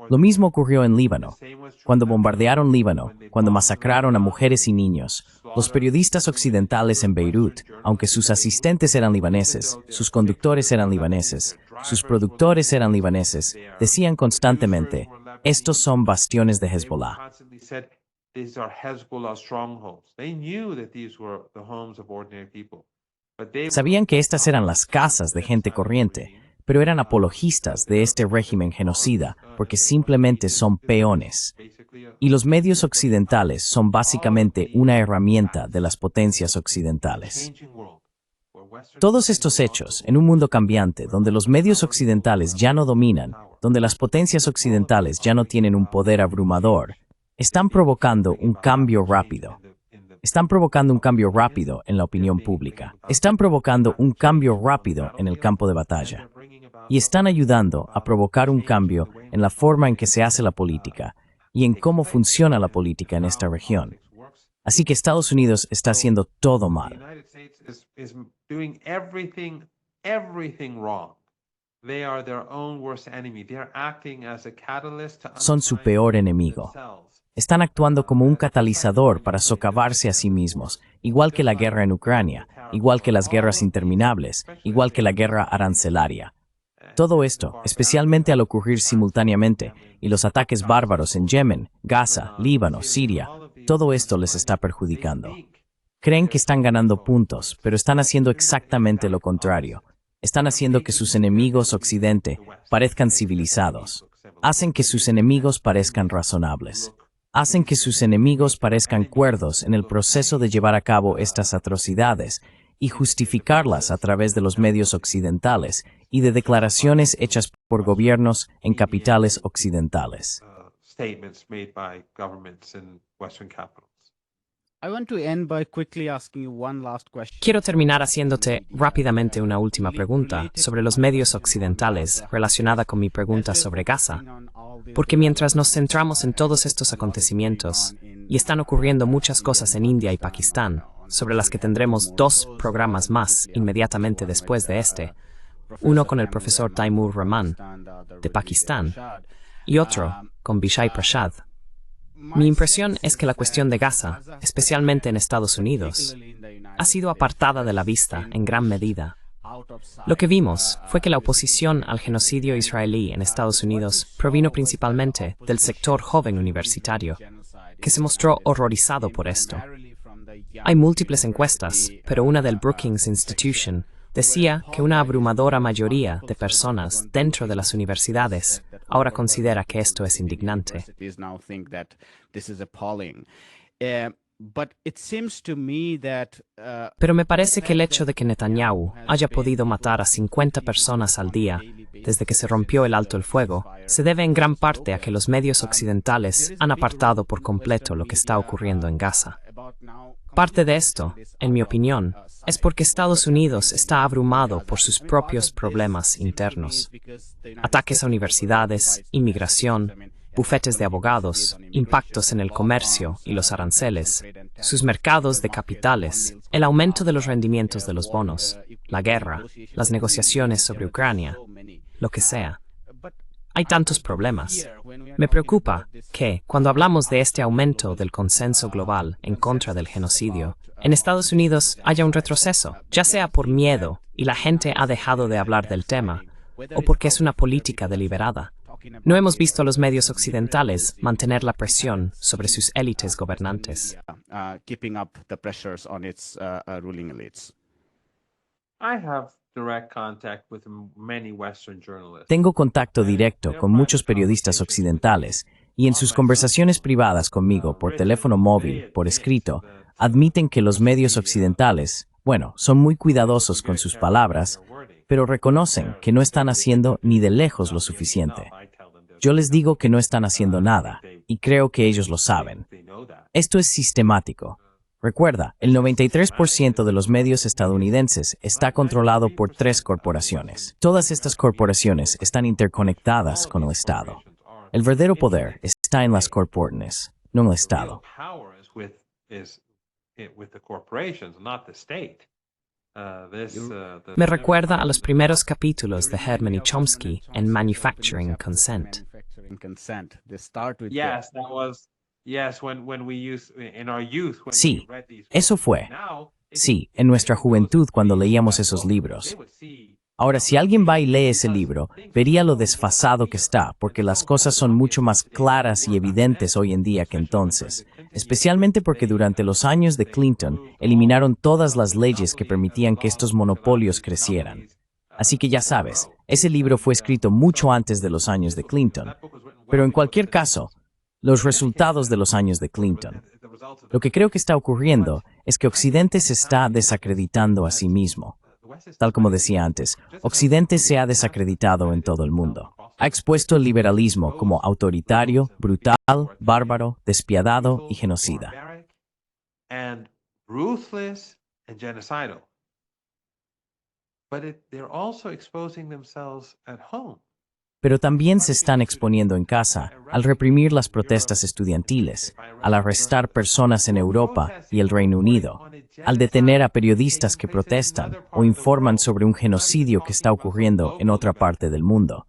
Lo mismo ocurrió en Líbano. Cuando bombardearon Líbano, cuando masacraron a mujeres y niños, los periodistas occidentales en Beirut, aunque sus asistentes eran libaneses, sus conductores eran libaneses, sus productores eran libaneses, decían constantemente, estos son bastiones de Hezbollah. Sabían que estas eran las casas de gente corriente, pero eran apologistas de este régimen genocida porque simplemente son peones. Y los medios occidentales son básicamente una herramienta de las potencias occidentales. Todos estos hechos, en un mundo cambiante, donde los medios occidentales ya no dominan, donde las potencias occidentales ya no tienen un poder abrumador, están provocando un cambio rápido. Están provocando un cambio rápido en la opinión pública. Están provocando un cambio rápido en el campo de batalla. Y están ayudando a provocar un cambio en la forma en que se hace la política y en cómo funciona la política en esta región. Así que Estados Unidos está haciendo todo mal. Son su peor enemigo. Están actuando como un catalizador para socavarse a sí mismos, igual que la guerra en Ucrania, igual que las guerras interminables, igual que la guerra arancelaria. Todo esto, especialmente al ocurrir simultáneamente, y los ataques bárbaros en Yemen, Gaza, Líbano, Siria, todo esto les está perjudicando. Creen que están ganando puntos, pero están haciendo exactamente lo contrario. Están haciendo que sus enemigos Occidente parezcan civilizados. Hacen que sus enemigos parezcan razonables. Hacen que sus enemigos parezcan cuerdos en el proceso de llevar a cabo estas atrocidades y justificarlas a través de los medios occidentales y de declaraciones hechas por gobiernos en capitales occidentales. Quiero terminar haciéndote rápidamente una última pregunta sobre los medios occidentales relacionada con mi pregunta sobre Gaza, porque mientras nos centramos en todos estos acontecimientos, y están ocurriendo muchas cosas en India y Pakistán, sobre las que tendremos 2 programas más inmediatamente después de este, uno con el profesor Taimur Rahman, de Pakistán, y otro con Bishai Prashad. Mi impresión es que la cuestión de Gaza, especialmente en Estados Unidos, ha sido apartada de la vista en gran medida. Lo que vimos fue que la oposición al genocidio israelí en Estados Unidos provino principalmente del sector joven universitario, que se mostró horrorizado por esto. Hay múltiples encuestas, pero una del Brookings Institution decía que una abrumadora mayoría de personas dentro de las universidades ahora considera que esto es indignante. But it seems to me that Pero me parece que el hecho de que Netanyahu haya podido matar a 50 personas al día desde que se rompió el alto el fuego se debe en gran parte a que los medios occidentales han apartado por completo lo que está ocurriendo en Gaza. Parte de esto, en mi opinión, es porque Estados Unidos está abrumado por sus propios problemas internos. Ataques a universidades, inmigración, bufetes de abogados, impactos en el comercio y los aranceles, sus mercados de capitales, el aumento de los rendimientos de los bonos, la guerra, las negociaciones sobre Ucrania, lo que sea. Hay tantos problemas. Me preocupa que, cuando hablamos de este aumento del consenso global en contra del genocidio, en Estados Unidos haya un retroceso, ya sea por miedo y la gente ha dejado de hablar del tema, o porque es una política deliberada. No hemos visto a los medios occidentales mantener la presión sobre sus élites gobernantes. keeping up the pressures on its ruling elites. I have direct contact with many Western journalists. Tengo contacto directo con muchos periodistas occidentales y en sus conversaciones privadas conmigo por teléfono móvil, por escrito, admiten que los medios occidentales, bueno, son muy cuidadosos con sus palabras, pero reconocen que no están haciendo ni de lejos lo suficiente. Yo les digo que no están haciendo nada, y creo que ellos lo saben. Esto es sistemático. Recuerda, el 93% de los medios estadounidenses está controlado por 3 corporaciones. Todas estas corporaciones están interconectadas con el Estado. El verdadero poder está en las corporaciones, no en el Estado. Me recuerda a los primeros capítulos de Herman y Chomsky en Manufacturing Consent. Yes, that was when we used in our youth. Sí, eso fue. Sí, en nuestra juventud cuando leíamos esos libros. Ahora, si alguien va y lee ese libro, vería lo desfasado que está, porque las cosas son mucho más claras y evidentes hoy en día que entonces, especialmente porque durante los años de Clinton eliminaron todas las leyes que permitían que estos monopolios crecieran. Así que ya sabes, ese libro fue escrito mucho antes de los años de Clinton. Pero en cualquier caso, los resultados de los años de Clinton. Lo que creo que está ocurriendo es que Occidente se está desacreditando a sí mismo. Tal como decía antes, Occidente se ha desacreditado en todo el mundo. Ha expuesto el liberalismo como autoritario, brutal, bárbaro, despiadado y genocida. And ruthless and genocidal. But they're also exposing themselves at home. Pero también se están exponiendo en casa al reprimir las protestas estudiantiles, al arrestar personas en Europa y el Reino Unido, al detener a periodistas que protestan o informan sobre un genocidio que está ocurriendo en otra parte del mundo.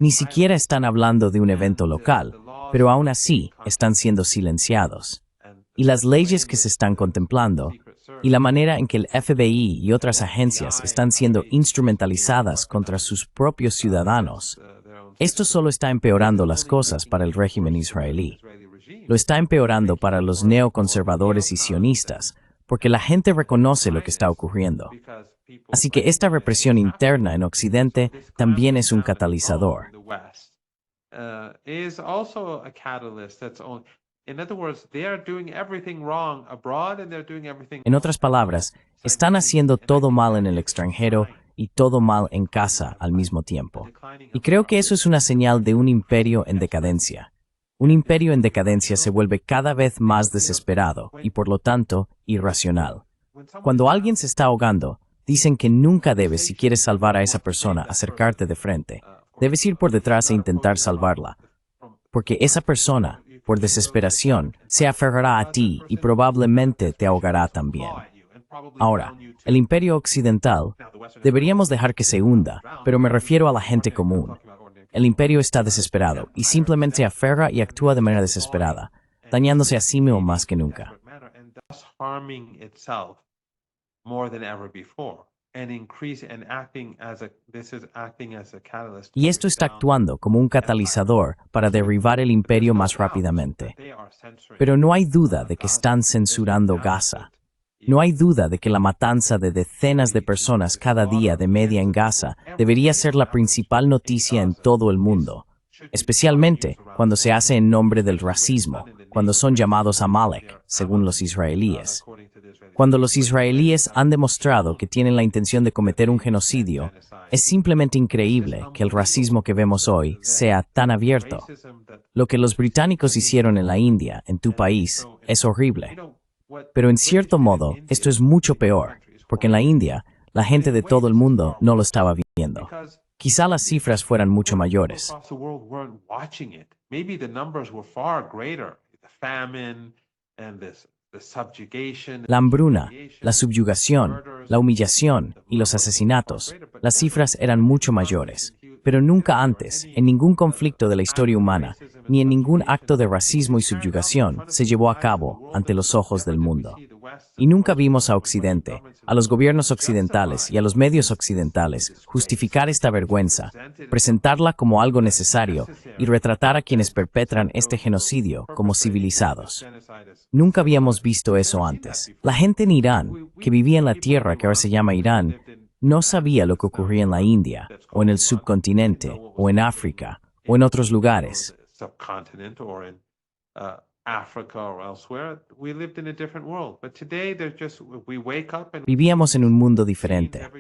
Ni siquiera están hablando de un evento local, pero aún así están siendo silenciados. Y las leyes que se están contemplando, y la manera en que el FBI y otras agencias están siendo instrumentalizadas contra sus propios ciudadanos, esto solo está empeorando las cosas para el régimen israelí. Lo está empeorando para los neoconservadores y sionistas, porque la gente reconoce lo que está ocurriendo. Así que esta represión interna en Occidente también es un catalizador. En otras palabras, están haciendo todo mal en el extranjero y todo mal en casa al mismo tiempo. Y creo que eso es una señal de un imperio en decadencia. Un imperio en decadencia se vuelve cada vez más desesperado y, por lo tanto, irracional. Cuando alguien se está ahogando, dicen que nunca debes, si quieres salvar a esa persona, acercarte de frente. Debes ir por detrás e intentar salvarla. Porque esa persona, por desesperación, se aferrará a ti y probablemente te ahogará también. Ahora, el imperio occidental, deberíamos dejar que se hunda, pero me refiero a la gente común. El imperio está desesperado y simplemente se aferra y actúa de manera desesperada, dañándose a sí mismo más que nunca. Y esto está actuando como un catalizador para derribar el imperio más rápidamente. Pero no hay duda de que están censurando Gaza. No hay duda de que la matanza de decenas de personas cada día de media en Gaza debería ser la principal noticia en todo el mundo. especialmente cuando se hace en nombre del racismo, cuando son llamados Amalek, según los israelíes. Cuando los israelíes han demostrado que tienen la intención de cometer un genocidio, es simplemente increíble que el racismo que vemos hoy sea tan abierto. Lo que los británicos hicieron en la India, en tu país, es horrible. Pero en cierto modo, esto es mucho peor, porque en la India, la gente de todo el mundo no lo estaba viendo. Quizá las cifras fueran mucho mayores. La hambruna, la subyugación, la humillación y los asesinatos, las cifras eran mucho mayores. Pero nunca antes, en ningún conflicto de la historia humana, ni en ningún acto de racismo y subyugación, se llevó a cabo ante los ojos del mundo. Y nunca vimos a Occidente, a los gobiernos occidentales y a los medios occidentales justificar esta vergüenza, presentarla como algo necesario y retratar a quienes perpetran este genocidio como civilizados. Nunca habíamos visto eso antes. La gente en Irán, que vivía en la tierra que ahora se llama Irán, no sabía lo que ocurría en la India, o en el subcontinente, o en África, o en otros lugares. Vivíamos en un mundo diferente.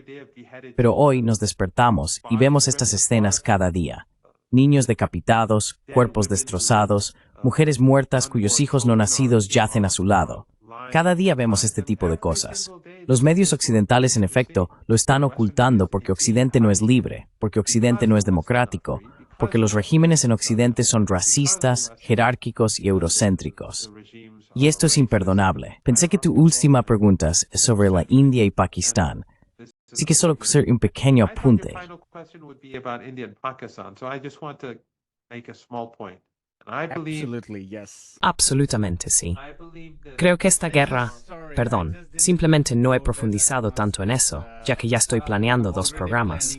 Pero hoy nos despertamos y vemos estas escenas cada día. Niños decapitados, cuerpos destrozados, mujeres muertas cuyos hijos no nacidos yacen a su lado. Cada día vemos este tipo de cosas. Los medios occidentales, en efecto, lo están ocultando porque Occidente no es libre, porque Occidente no es democrático, porque los regímenes en Occidente son racistas, jerárquicos y eurocéntricos. Y esto es imperdonable. Pensé que tu última pregunta es sobre la India y Pakistán. Así que solo hacer un pequeño apunte. Absolutamente sí. Creo que esta guerra, simplemente no he profundizado tanto en eso, ya que ya estoy planeando 2 programas.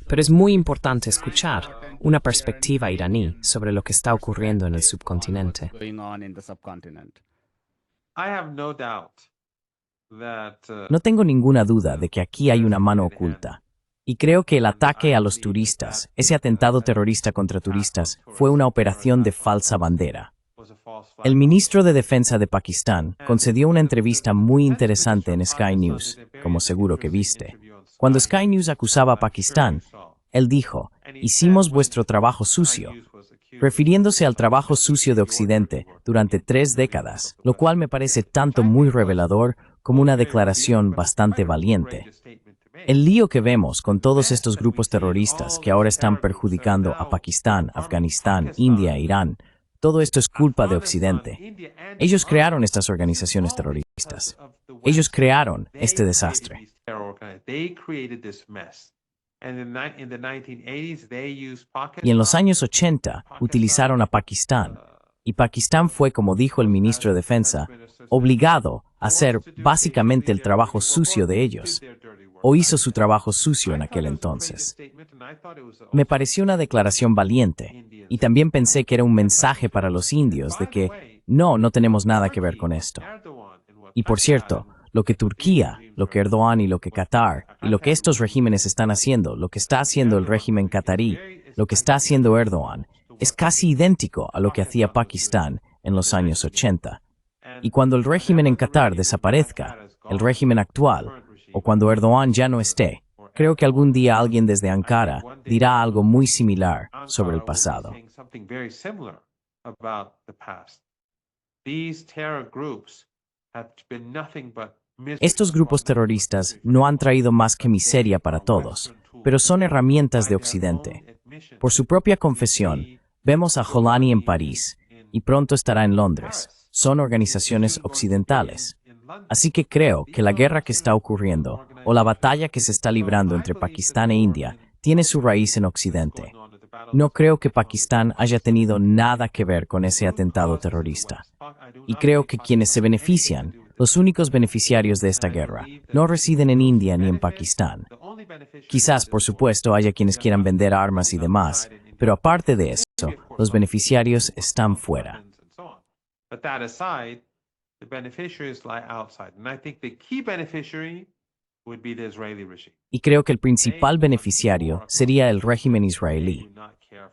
Pero es muy importante escuchar una perspectiva iraní sobre lo que está ocurriendo en el subcontinente. No tengo ninguna duda de que aquí hay una mano oculta. Y creo que el ataque a los turistas, ese atentado terrorista contra turistas, fue una operación de falsa bandera. El ministro de Defensa de Pakistán concedió una entrevista muy interesante en Sky News, como seguro que viste. Cuando Sky News acusaba a Pakistán, él dijo, «Hicimos vuestro trabajo sucio», refiriéndose al trabajo sucio de Occidente durante 3 décadas, lo cual me parece tanto muy revelador como una declaración bastante valiente. El lío que vemos con todos estos grupos terroristas que ahora están perjudicando a Pakistán, Afganistán, India e Irán, todo esto es culpa de Occidente. Ellos crearon estas organizaciones terroristas. Ellos crearon este desastre. Y en los años 80 utilizaron a Pakistán. Y Pakistán fue, como dijo el ministro de Defensa, obligado a hacer básicamente el trabajo sucio de ellos. O hizo su trabajo sucio en aquel entonces. Me pareció una declaración valiente, y también pensé que era un mensaje para los indios de que no tenemos nada que ver con esto. Y por cierto, lo que Turquía, lo que Erdogan y lo que Qatar, y lo que estos regímenes están haciendo, lo que está haciendo el régimen qatarí, lo que está haciendo Erdogan, es casi idéntico a lo que hacía Pakistán en los años 80. Y cuando el régimen en Qatar desaparezca, el régimen actual, o cuando Erdogan ya no esté, creo que algún día alguien desde Ankara dirá algo muy similar sobre el pasado. Estos grupos terroristas no han traído más que miseria para todos, pero son herramientas de Occidente. Por su propia confesión, vemos a Jolani en París, y pronto estará en Londres. Son organizaciones occidentales. Así que creo que la guerra que está ocurriendo, o la batalla que se está librando entre Pakistán e India, tiene su raíz en Occidente. No creo que Pakistán haya tenido nada que ver con ese atentado terrorista. Y creo que quienes se benefician, los únicos beneficiarios de esta guerra, no residen en India ni en Pakistán. Quizás, por supuesto, haya quienes quieran vender armas y demás, pero aparte de eso, los beneficiarios están fuera. Y creo que el principal beneficiario sería el régimen israelí.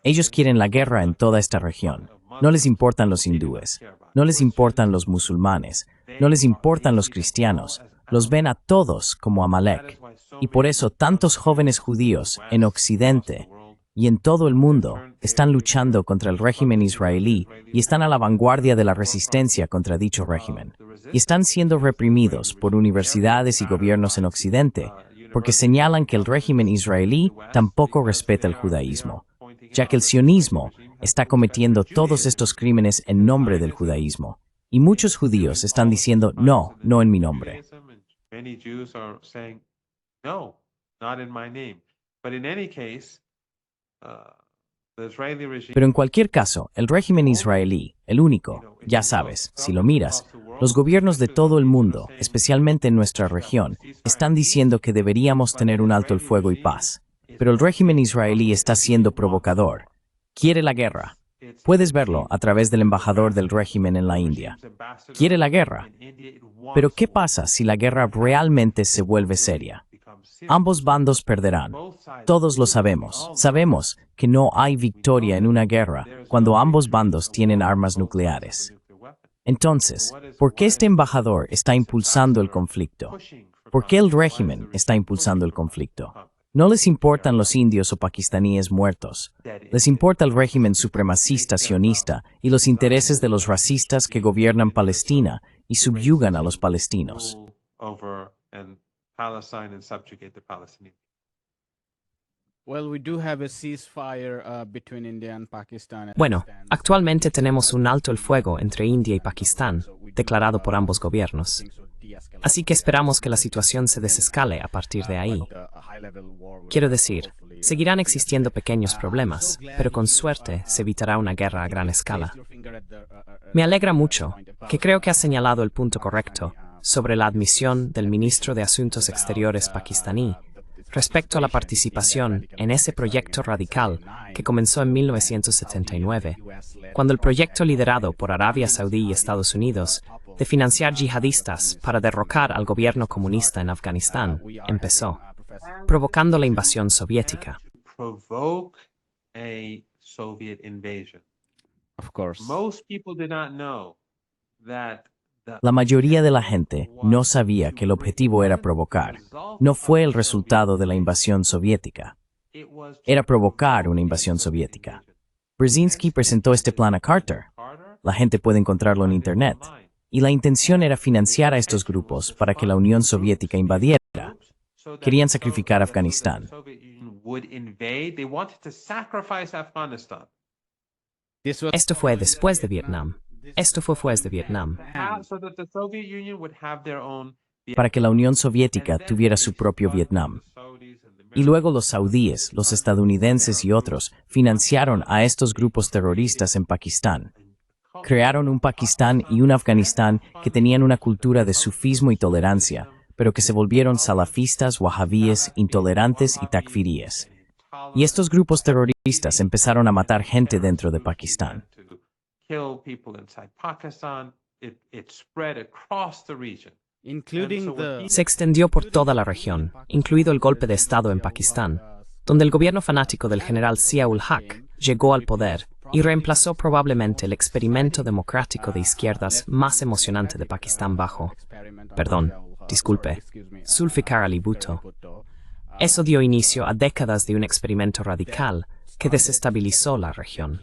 Ellos quieren la guerra en toda esta región. No les importan los hindúes, no les importan los musulmanes, no les importan los cristianos. Los ven a todos como Amalek. Y por eso tantos jóvenes judíos en Occidente y en todo el mundo están luchando contra el régimen israelí y están a la vanguardia de la resistencia contra dicho régimen. Y están siendo reprimidos por universidades y gobiernos en Occidente porque señalan que el régimen israelí tampoco respeta el judaísmo, ya que el sionismo está cometiendo todos estos crímenes en nombre del judaísmo. Y muchos judíos están diciendo, no, no en mi nombre. Many Jews are saying, no, not in my name. But in any case, the Israeli regime. Pero en cualquier caso, el régimen israelí, el único, ya sabes, si lo miras, los gobiernos de todo el mundo, especialmente en nuestra región, están diciendo que deberíamos tener un alto el fuego y paz. Pero el régimen israelí está siendo provocador. Quiere la guerra. Puedes verlo a través del embajador del régimen en la India. Quiere la guerra. Pero ¿qué pasa si la guerra realmente se vuelve seria? Ambos bandos perderán. Todos lo sabemos. Sabemos que no hay victoria en una guerra cuando ambos bandos tienen armas nucleares. Entonces, ¿por qué este embajador está impulsando el conflicto? ¿Por qué el régimen está impulsando el conflicto? No les importan los indios o pakistaníes muertos. Les importa el régimen supremacista sionista y los intereses de los racistas que gobiernan Palestina y subyugan a los palestinos. Bueno, actualmente tenemos un alto el fuego entre India y Pakistán, declarado por ambos gobiernos. Así que esperamos que la situación se desescale a partir de ahí. Quiero decir, seguirán existiendo pequeños problemas, pero con suerte se evitará una guerra a gran escala. Me alegra mucho, que creo que has señalado el punto correcto, sobre la admisión del ministro de Asuntos Exteriores pakistaní respecto a la participación en ese proyecto radical que comenzó en 1979, cuando el proyecto liderado por Arabia Saudí y Estados Unidos de financiar yihadistas para derrocar al gobierno comunista en Afganistán empezó, provocando la invasión soviética. La mayoría de la gente no sabía que el objetivo era provocar. No fue el resultado de la invasión soviética. Era provocar una invasión soviética. Brzezinski presentó este plan a Carter. La gente puede encontrarlo en Internet. Y la intención era financiar a estos grupos para que la Unión Soviética invadiera. Querían sacrificar Afganistán. Esto fue después de Vietnam. Esto fue después de Vietnam. Para que la Unión Soviética tuviera su propio Vietnam. Y luego los saudíes, los estadounidenses y otros financiaron a estos grupos terroristas en Pakistán. Crearon un Pakistán y un Afganistán que tenían una cultura de sufismo y tolerancia, pero que se volvieron salafistas, wahabíes, intolerantes y takfiríes. Y estos grupos terroristas empezaron a matar gente dentro de Pakistán. Se extendió por toda la región, incluido el golpe de Estado en Pakistán, donde el gobierno fanático del general Zia-ul-Haq llegó al poder y reemplazó probablemente el experimento democrático de izquierdas más emocionante de Pakistán bajo, Zulfikar Ali Bhutto. Eso dio inicio a décadas de un experimento radical que desestabilizó la región.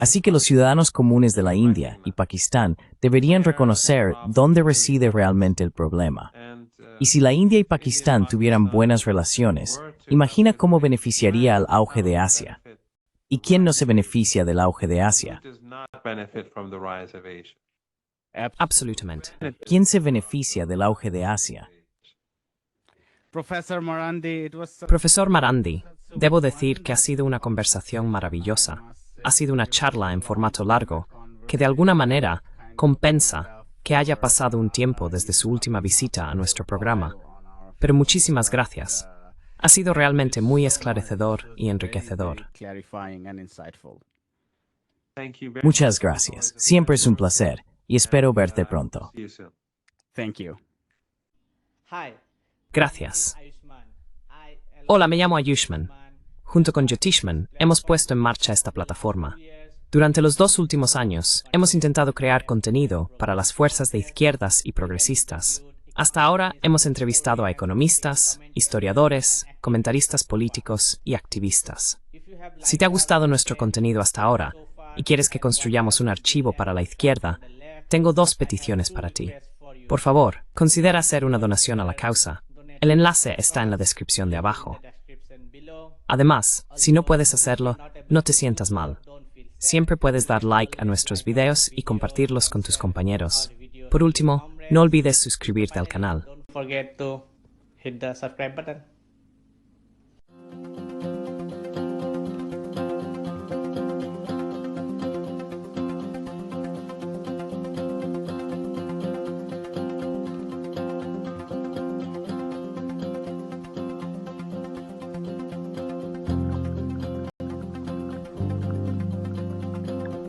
Así que los ciudadanos comunes de la India y Pakistán deberían reconocer dónde reside realmente el problema. Y si la India y Pakistán tuvieran buenas relaciones, imagina cómo beneficiaría al auge de Asia. ¿Y quién no se beneficia del auge de Asia? Absolutamente. ¿Quién se beneficia del auge de Asia? Profesor Marandi, debo decir que ha sido una conversación maravillosa. Ha sido una charla en formato largo que de alguna manera compensa que haya pasado un tiempo desde su última visita a nuestro programa. Pero muchísimas gracias. Ha sido realmente muy esclarecedor y enriquecedor. Muchas gracias. Siempre es un placer y espero verte pronto. Thank you. Gracias. Hola, me llamo Ayushman. Junto con Jyotishman, hemos puesto en marcha esta plataforma. Durante los 2 últimos años, hemos intentado crear contenido para las fuerzas de izquierdas y progresistas. Hasta ahora hemos entrevistado a economistas, historiadores, comentaristas políticos y activistas. Si te ha gustado nuestro contenido hasta ahora y quieres que construyamos un archivo para la izquierda, tengo 2 peticiones para ti. Por favor, considera hacer una donación a la causa. El enlace está en la descripción de abajo. Además, si no puedes hacerlo, no te sientas mal. Siempre puedes dar like a nuestros videos y compartirlos con tus compañeros. Por último, no olvides suscribirte al canal. Don't forget to hit the subscribe button.